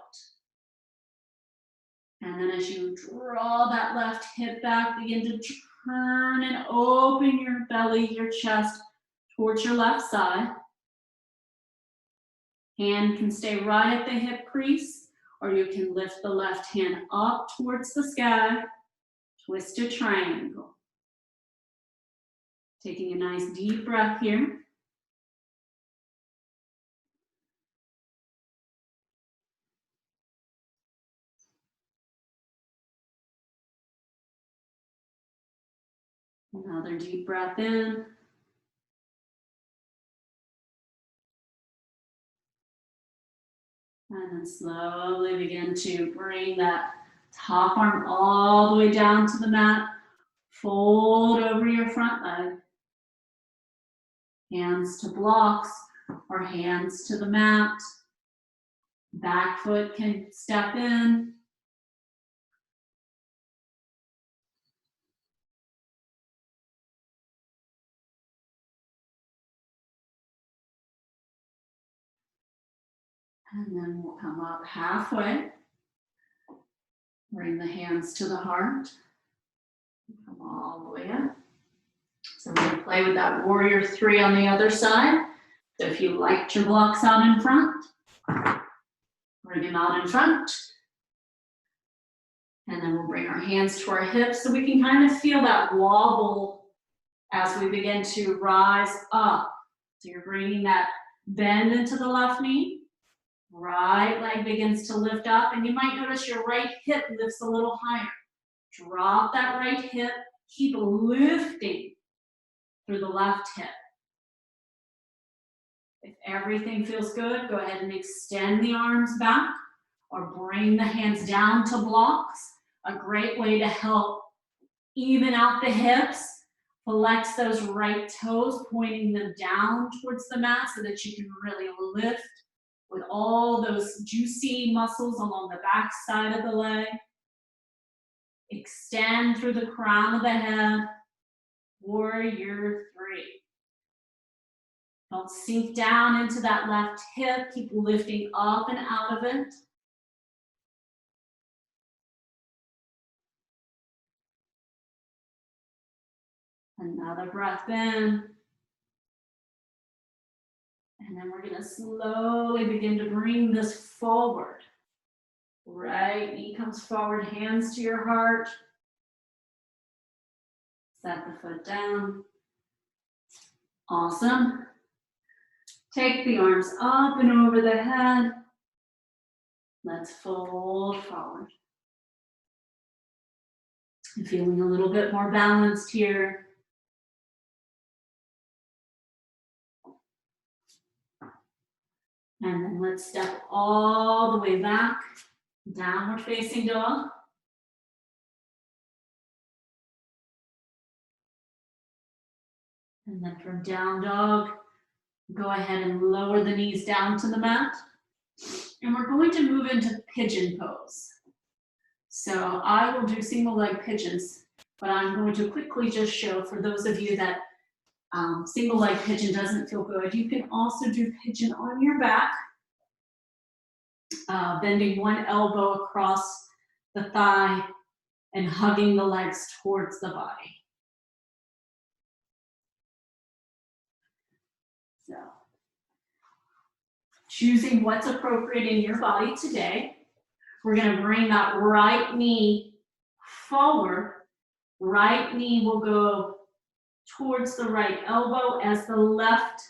And then as you draw that left hip back, begin to turn and open your belly, your chest towards your left side. Hand can stay right at the hip crease, or you can lift the left hand up towards the sky, twist a triangle. Taking a nice deep breath here. Another deep breath in. And then slowly begin to bring that top arm all the way down to the mat. Fold over your front leg. Hands to blocks or hands to the mat. Back foot can step in. And then we'll come up halfway. Bring the hands to the heart. Come all the way up. So we're going to play with that warrior three on the other side. So if you liked your blocks out in front, bring them out in front. And then we'll bring our hands to our hips so we can kind of feel that wobble as we begin to rise up. So you're bringing that bend into the left knee. Right leg begins to lift up, and you might notice your right hip lifts a little higher. Drop that right hip, keep lifting through the left hip. If everything feels good, go ahead and extend the arms back or bring the hands down to blocks. A great way to help even out the hips. Flex those right toes, pointing them down towards the mat so that you can really lift with all those juicy muscles along the back side of the leg. Extend through the crown of the head. Warrior three. Don't sink down into that left hip. Keep lifting up and out of it. Another breath in. And then we're going to slowly begin to bring this forward. Right knee comes forward, hands to your heart. Set the foot down. Awesome. Take the arms up and over the head. Let's fold forward. I'm feeling a little bit more balanced here. And then let's step all the way back, downward facing dog. And then from down dog, go ahead and lower the knees down to the mat. And we're going to move into pigeon pose. So I will do single leg pigeons, but I'm going to quickly just show for those of you that single leg pigeon doesn't feel good. You can also do pigeon on your back, bending one elbow across the thigh and hugging the legs towards the body. So, choosing what's appropriate in your body today. We're going to bring that right knee forward. Right knee will go towards the right elbow as the right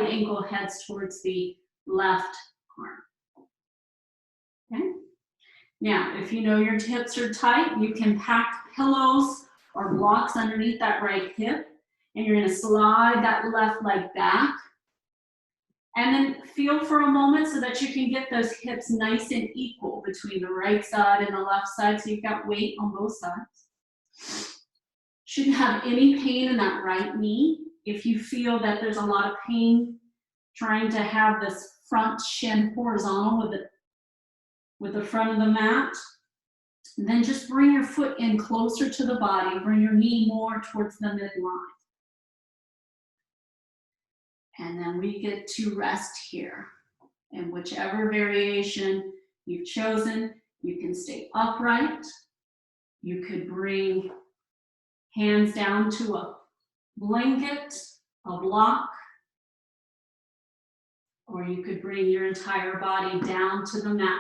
ankle heads towards the left arm. Okay. Now, if you know your hips are tight, you can pack pillows or blocks underneath that right hip, and you're going to slide that left leg back. And then feel for a moment so that you can get those hips nice and equal between the right side and the left side, so you've got weight on both sides. Shouldn't have any pain in that right knee. If you feel that there's a lot of pain trying to have this front shin horizontal with the front of the mat, then just bring your foot in closer to the body, bring your knee more towards the midline. And then we get to rest here. And whichever variation you've chosen, you can stay upright. You could bring hands down to a blanket, a block, or you could bring your entire body down to the mat.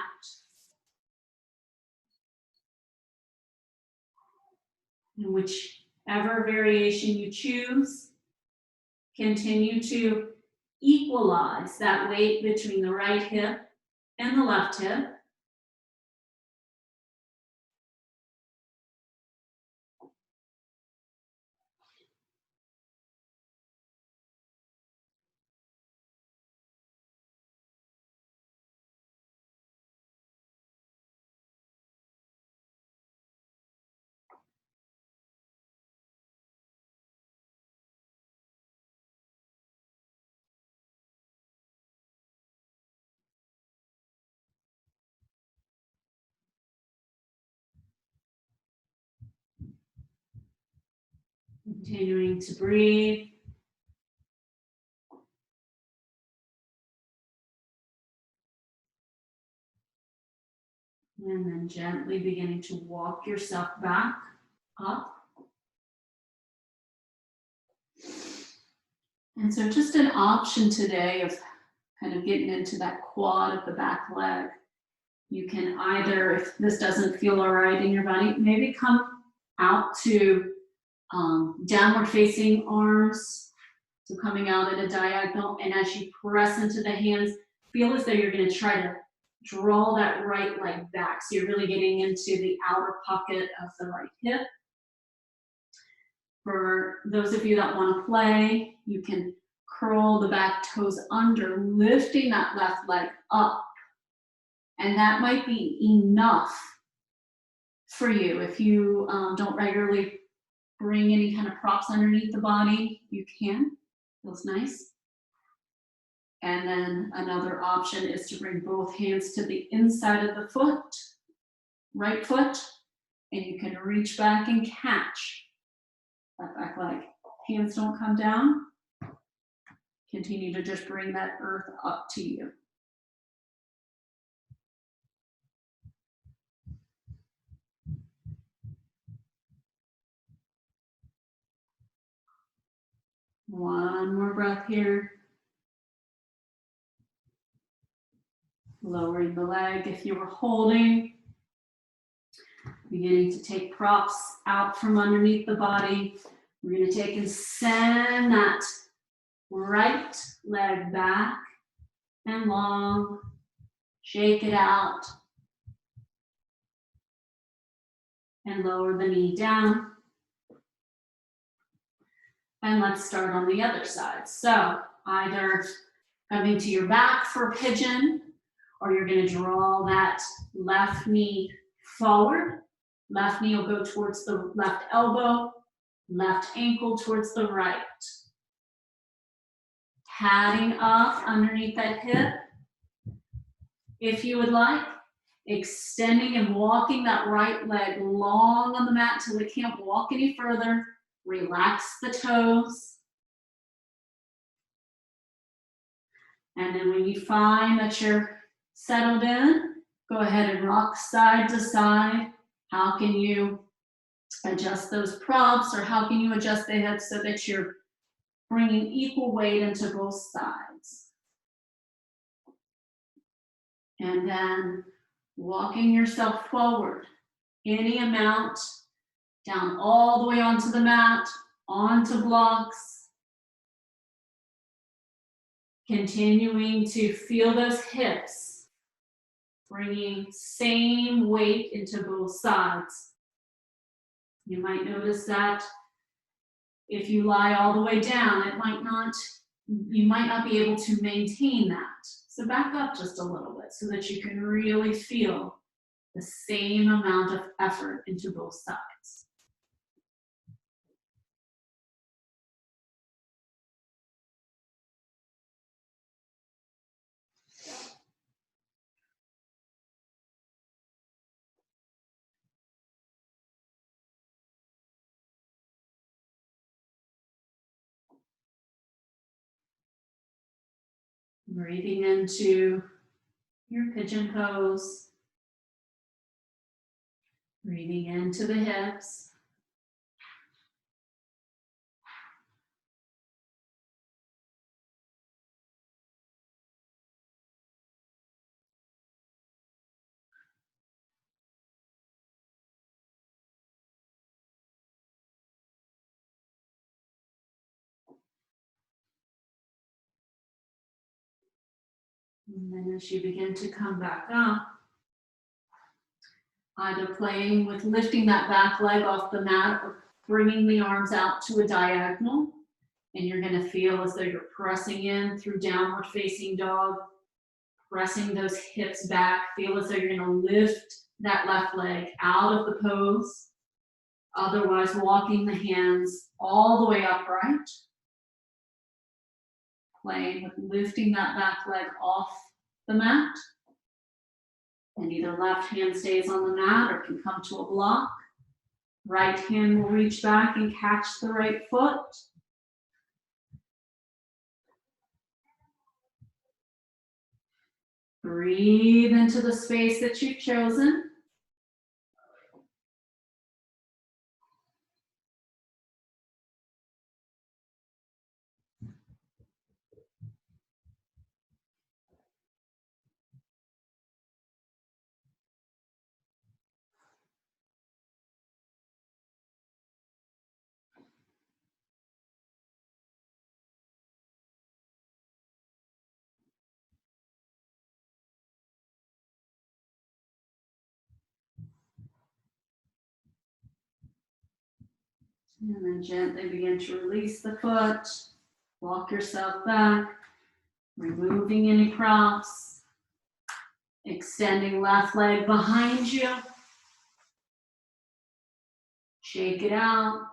And whichever variation you choose, continue to equalize that weight between the right hip and the left hip. Continuing to breathe. And then gently beginning to walk yourself back up. And so just an option today of kind of getting into that quad of the back leg. You can either, if this doesn't feel all right in your body, maybe come out to downward facing arms. So coming out at a diagonal, and as you press into the hands, feel as though you're going to try to draw that right leg back. So you're really getting into the outer pocket of the right hip. For those of you that want to play, you can curl the back toes under, lifting that left leg up. And that might be enough for you. If you don't regularly bring any kind of props underneath the body, you can. Feels nice. And then another option is to bring both hands to the inside of the foot, right foot, and you can reach back and catch that back leg. Hands don't come down. Continue to just bring that earth up to you. One more breath here. Lowering the leg if you were holding. Beginning to take props out from underneath the body. We're going to take and send that right leg back and long. Shake it out. And lower the knee down. And let's start on the other side. So either coming to your back for pigeon, or you're going to draw that left knee forward. Left knee will go towards the left elbow, left ankle towards the right. Padding up underneath that hip. If you would like, extending and walking that right leg long on the mat till it can't walk any further. Relax the toes. And then when you find that you're settled in, go ahead and rock side to side. How can you adjust those props, or how can you adjust the hips so that you're bringing equal weight into both sides? And then walking yourself forward any amount, down all the way onto the mat, onto blocks. Continuing to feel those hips, bringing same weight into both sides. You might notice that if you lie all the way down, you might not be able to maintain that. So back up just a little bit so that you can really feel the same amount of effort into both sides. Breathing into your pigeon pose. Breathing into the hips. And then as you begin to come back up, either playing with lifting that back leg off the mat or bringing the arms out to a diagonal. And you're going to feel as though you're pressing in through downward facing dog, pressing those hips back. Feel as though you're going to lift that left leg out of the pose. Otherwise, walking the hands all the way upright. Playing with lifting that back leg off the mat. And either left hand stays on the mat or can come to a block. Right hand will reach back and catch the right foot. Breathe into the space that you've chosen. And then gently begin to release the foot. Walk yourself back, removing any props. Extending left leg behind you. Shake it out.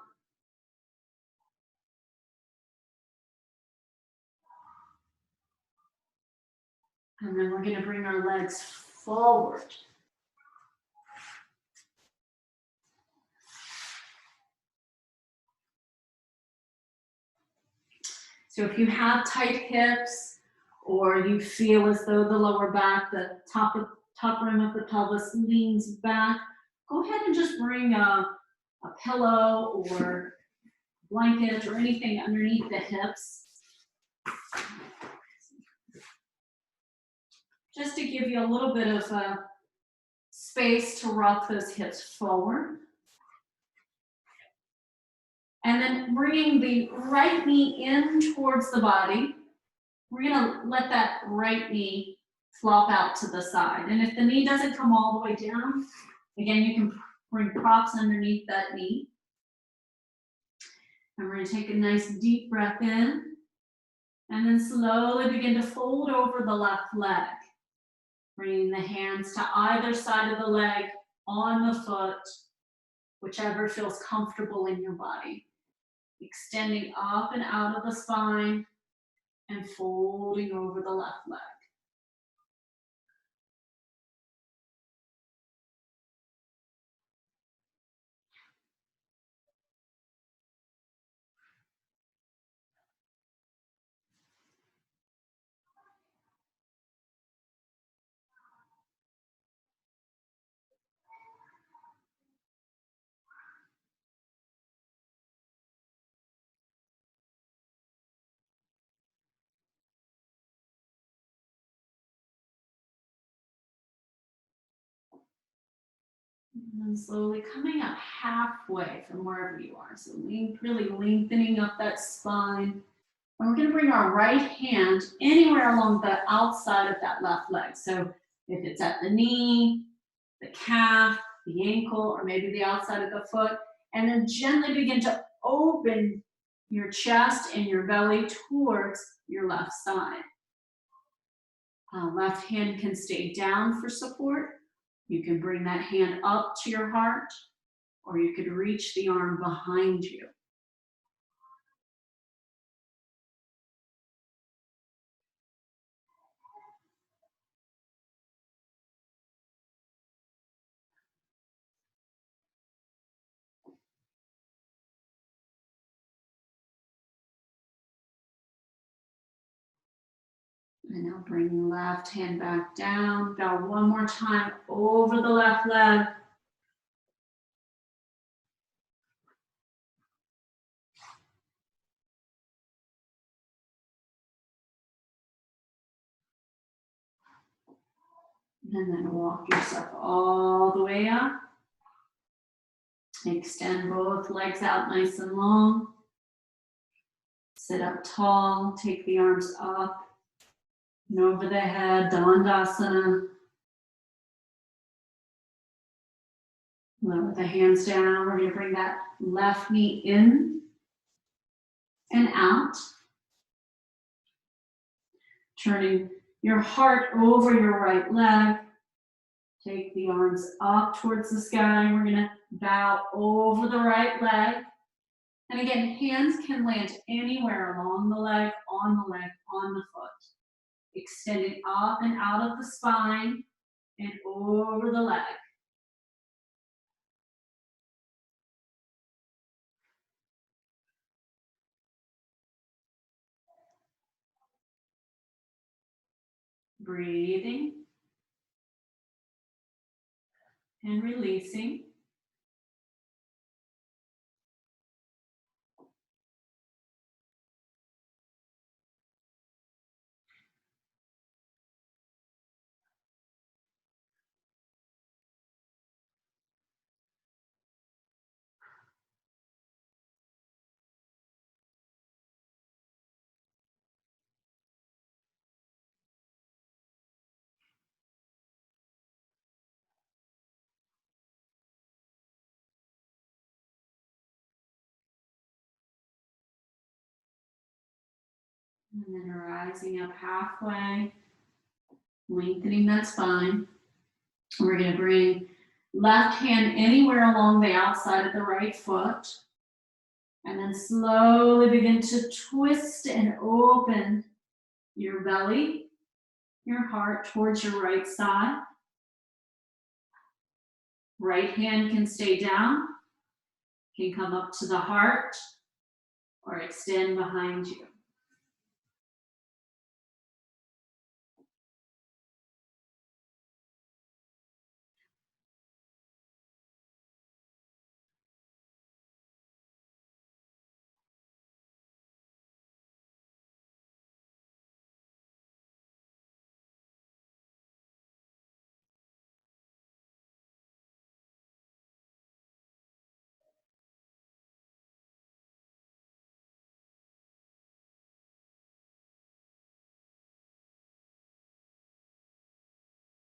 And then we're going to bring our legs forward. So if you have tight hips, or you feel as though the lower back, the top rim of the pelvis leans back, go ahead and just bring a pillow or blanket or anything underneath the hips. Just to give you a little bit of space to rock those hips forward. And then bringing the right knee in towards the body. We're gonna let that right knee flop out to the side. And if the knee doesn't come all the way down, again, you can bring props underneath that knee. And we're gonna take a nice deep breath in, and then slowly begin to fold over the left leg. Bringing the hands to either side of the leg, on the foot, whichever feels comfortable in your body. Extending up and out of the spine and folding over the left leg. And then slowly coming up halfway from wherever you are. So really lengthening up that spine. And we're going to bring our right hand anywhere along the outside of that left leg. So if it's at the knee, the calf, the ankle, or maybe the outside of the foot, and then gently begin to open your chest and your belly towards your left side. Left hand can stay down for support. You can bring that hand up to your heart, or you could reach the arm behind you. And now bring the left hand back down. Bow one more time over the left leg. And then walk yourself all the way up. Extend both legs out nice and long. Sit up tall, take the arms up and over the head, Dandasana. Lower the hands down. We're going to bring that left knee in and out. Turning your heart over your right leg. Take the arms up towards the sky. We're going to bow over the right leg. And again, hands can land anywhere along the leg, on the leg, on the foot. Extending up and out of the spine and over the leg. Breathing and releasing. And then rising up halfway, lengthening that spine. We're going to bring left hand anywhere along the outside of the right foot. And then slowly begin to twist and open your belly, your heart towards your right side. Right hand can stay down, can come up to the heart, or extend behind you.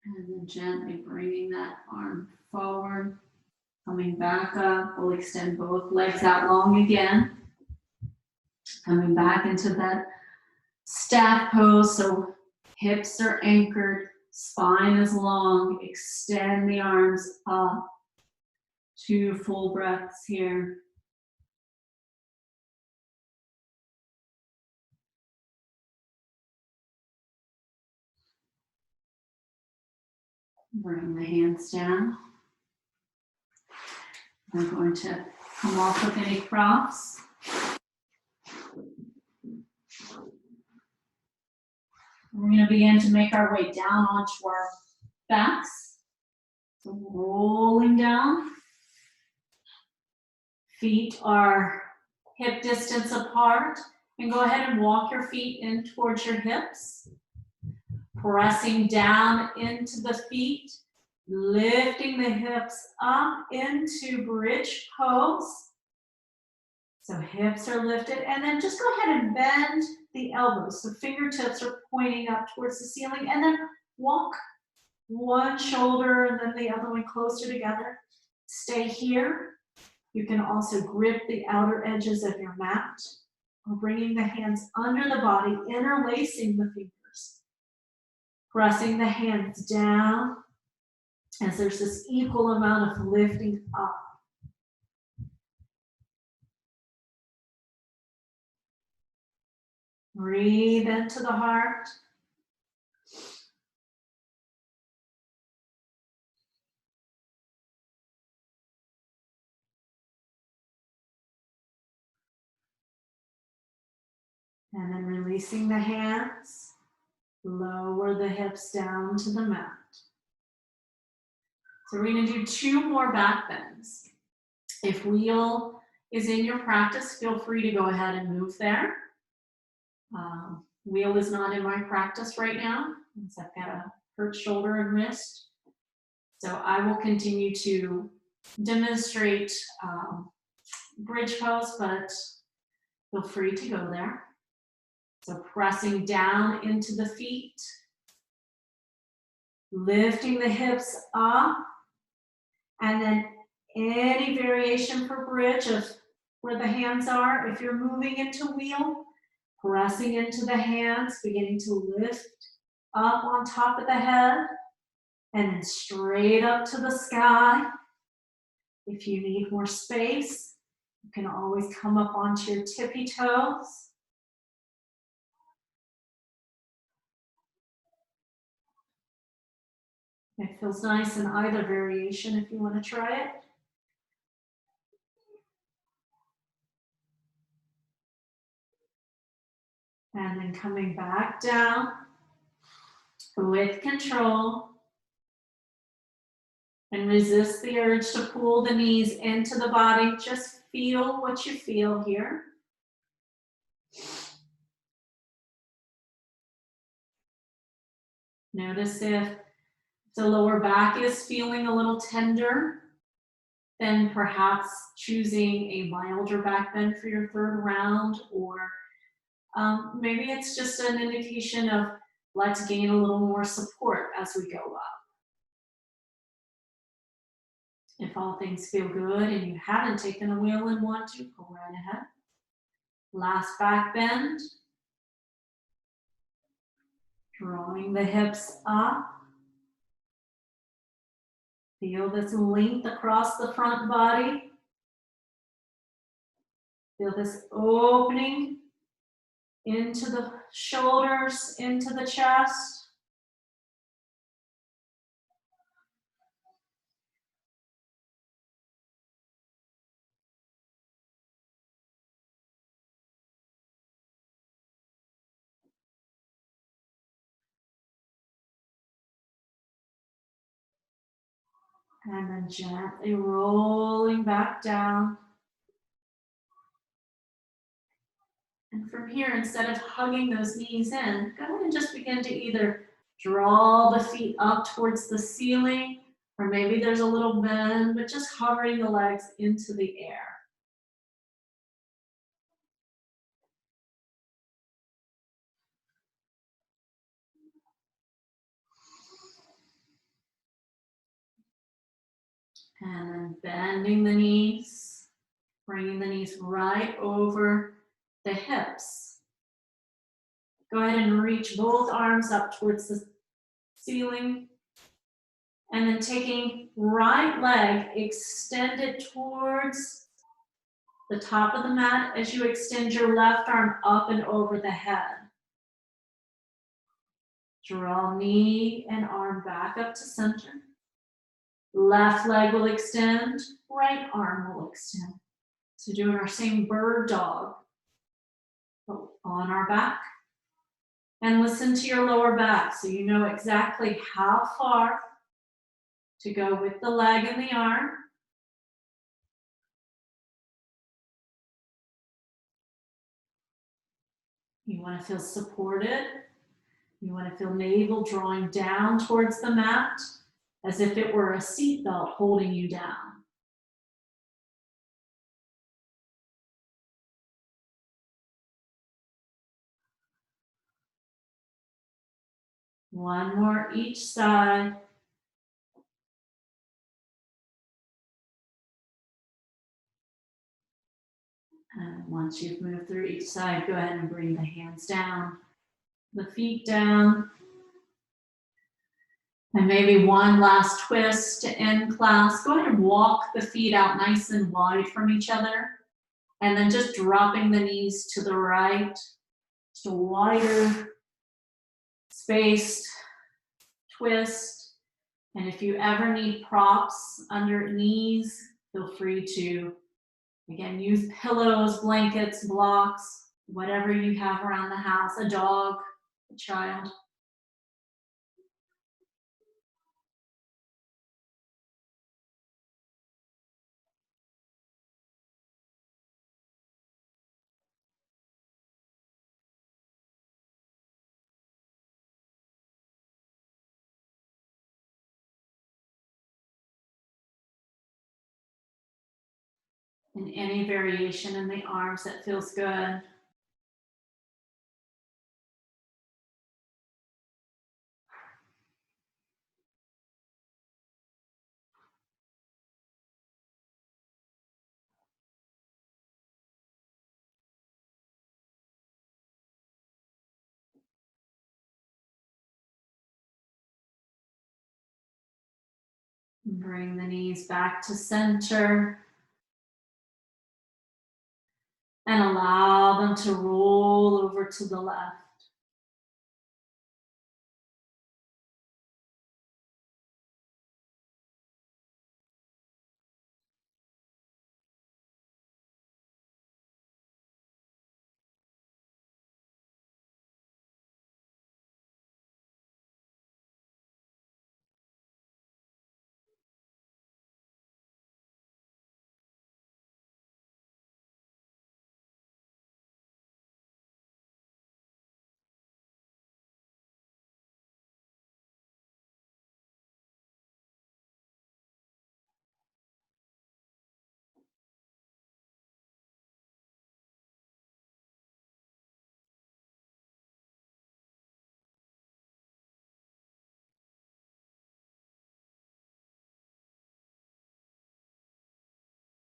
And then gently bringing that arm forward, coming back up. We'll extend both legs out long again. Coming back into that staff pose, so hips are anchored, spine is long. Extend the arms up. 2 full breaths here. Bring the hands down. We're going to come off with any props. We're going to begin to make our way down onto our backs. So rolling down. Feet are hip distance apart. And go ahead and walk your feet in towards your hips. Pressing down into the feet. Lifting the hips up into bridge pose. So hips are lifted, and then just go ahead and bend the elbows. So fingertips are pointing up towards the ceiling, and then walk one shoulder and then the other one closer together. Stay here. You can also grip the outer edges of your mat, or bringing the hands under the body, interlacing the fingers. Pressing the hands down as there's this equal amount of lifting up. Breathe into the heart. And then releasing the hands, lower the hips down to the mat. So we're going to do 2 more back bends. If wheel is in your practice, feel free to go ahead and move there. Wheel is not in my practice right now, since I've got a hurt shoulder and wrist. So I will continue to demonstrate bridge pose, but feel free to go there. So pressing down into the feet, lifting the hips up, and then any variation for bridge of where the hands are. If you're moving into wheel, pressing into the hands, beginning to lift up on top of the head, and then straight up to the sky. If you need more space, you can always come up onto your tippy toes. It feels nice in either variation if you want to try it. And then coming back down with control. And resist the urge to pull the knees into the body. Just feel what you feel here. Notice if the lower back is feeling a little tender, then perhaps choosing a milder back bend for your 3rd round, or maybe it's just an indication of let's gain a little more support as we go up. If all things feel good and you haven't taken a wheel and want to, go right ahead. Last back bend. Drawing the hips up. Feel this length across the front body. Feel this opening into the shoulders, into the chest. And then gently rolling back down. And from here, instead of hugging those knees in, go ahead and just begin to either draw the feet up towards the ceiling, or maybe there's a little bend, but just hovering the legs into the air. And then bending the knees, bringing the knees right over the hips. Go ahead and reach both arms up towards the ceiling. And then taking right leg, extend it towards the top of the mat as you extend your left arm up and over the head. Draw knee and arm back up to center. Left leg will extend, right arm will extend. So doing our same bird dog, but on our back. And listen to your lower back so you know exactly how far to go with the leg and the arm. You want to feel supported. You want to feel navel drawing down towards the mat as if it were a seat belt holding you down. One more each side. And once you've moved through each side, go ahead and bring the hands down, the feet down. And maybe one last twist to end class. Go ahead and walk the feet out nice and wide from each other. And then just dropping the knees to the right. Just a wider spaced twist. And if you ever need props under knees, feel free to, again, use pillows, blankets, blocks, whatever you have around the house, a dog, a child. And any variation in the arms that feels good. Bring the knees back to center. And allow them to roll over to the left.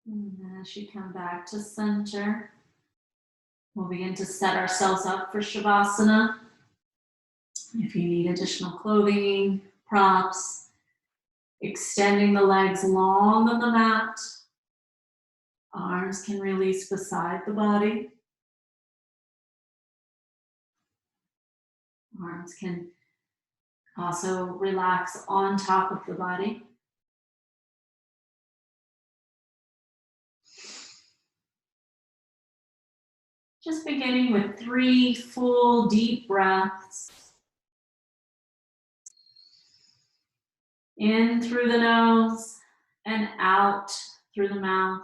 And as you come back to center, we'll begin to set ourselves up for Shavasana. If you need additional clothing, props, extending the legs long on the mat. Arms can release beside the body. Arms can also relax on top of the body. Just beginning with 3 full deep breaths. In through the nose and out through the mouth.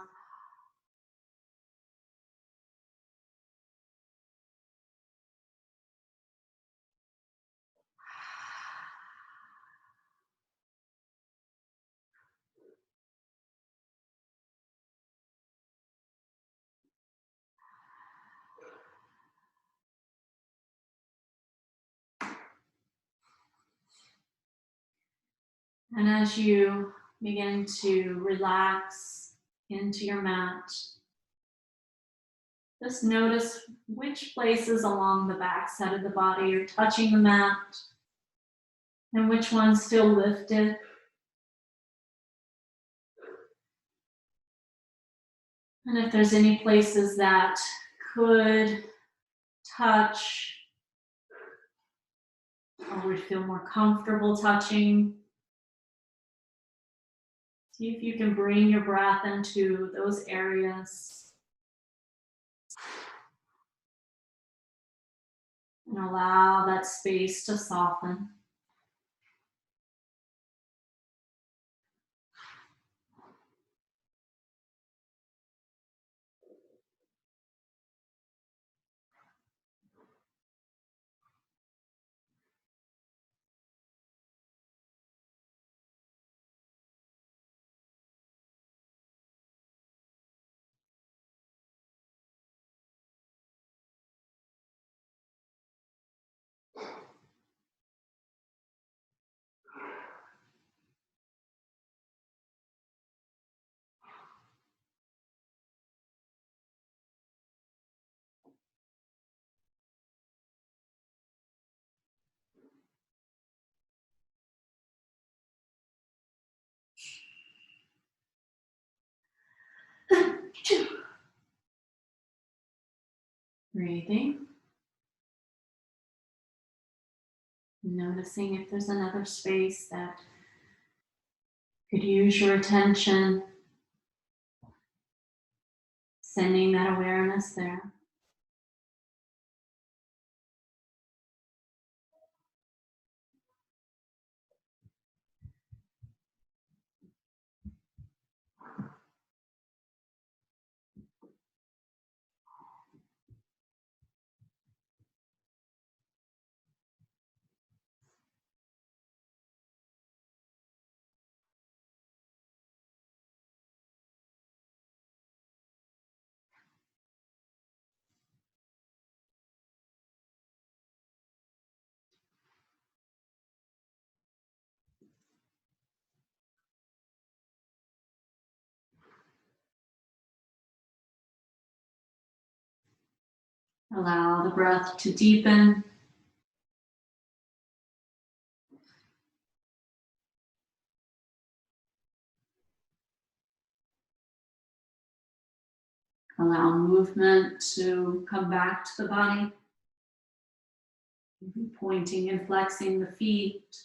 And as you Begin to relax into your mat. Just notice which places along the back side of the body are touching the mat and which ones feel lifted. And if there's any places that could touch or would feel more comfortable touching, see if you can bring your breath into those areas and allow that space to soften. Breathing. Noticing if there's another space that could use your attention. Sending that awareness there. Allow the breath to deepen. Allow movement to come back to the body. Pointing and flexing the feet.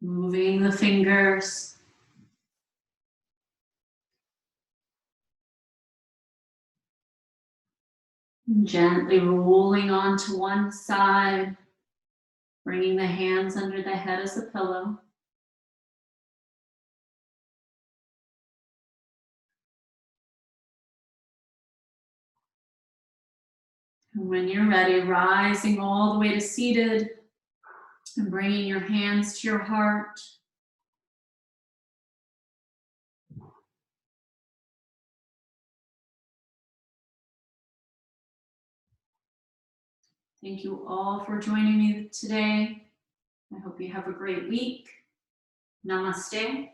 Moving the fingers. Gently rolling onto one side. Bringing the hands under the head as a pillow. And when you're ready, rising all the way to seated and bringing your hands to your heart. Thank you all for joining me today. I hope you have a great week. Namaste.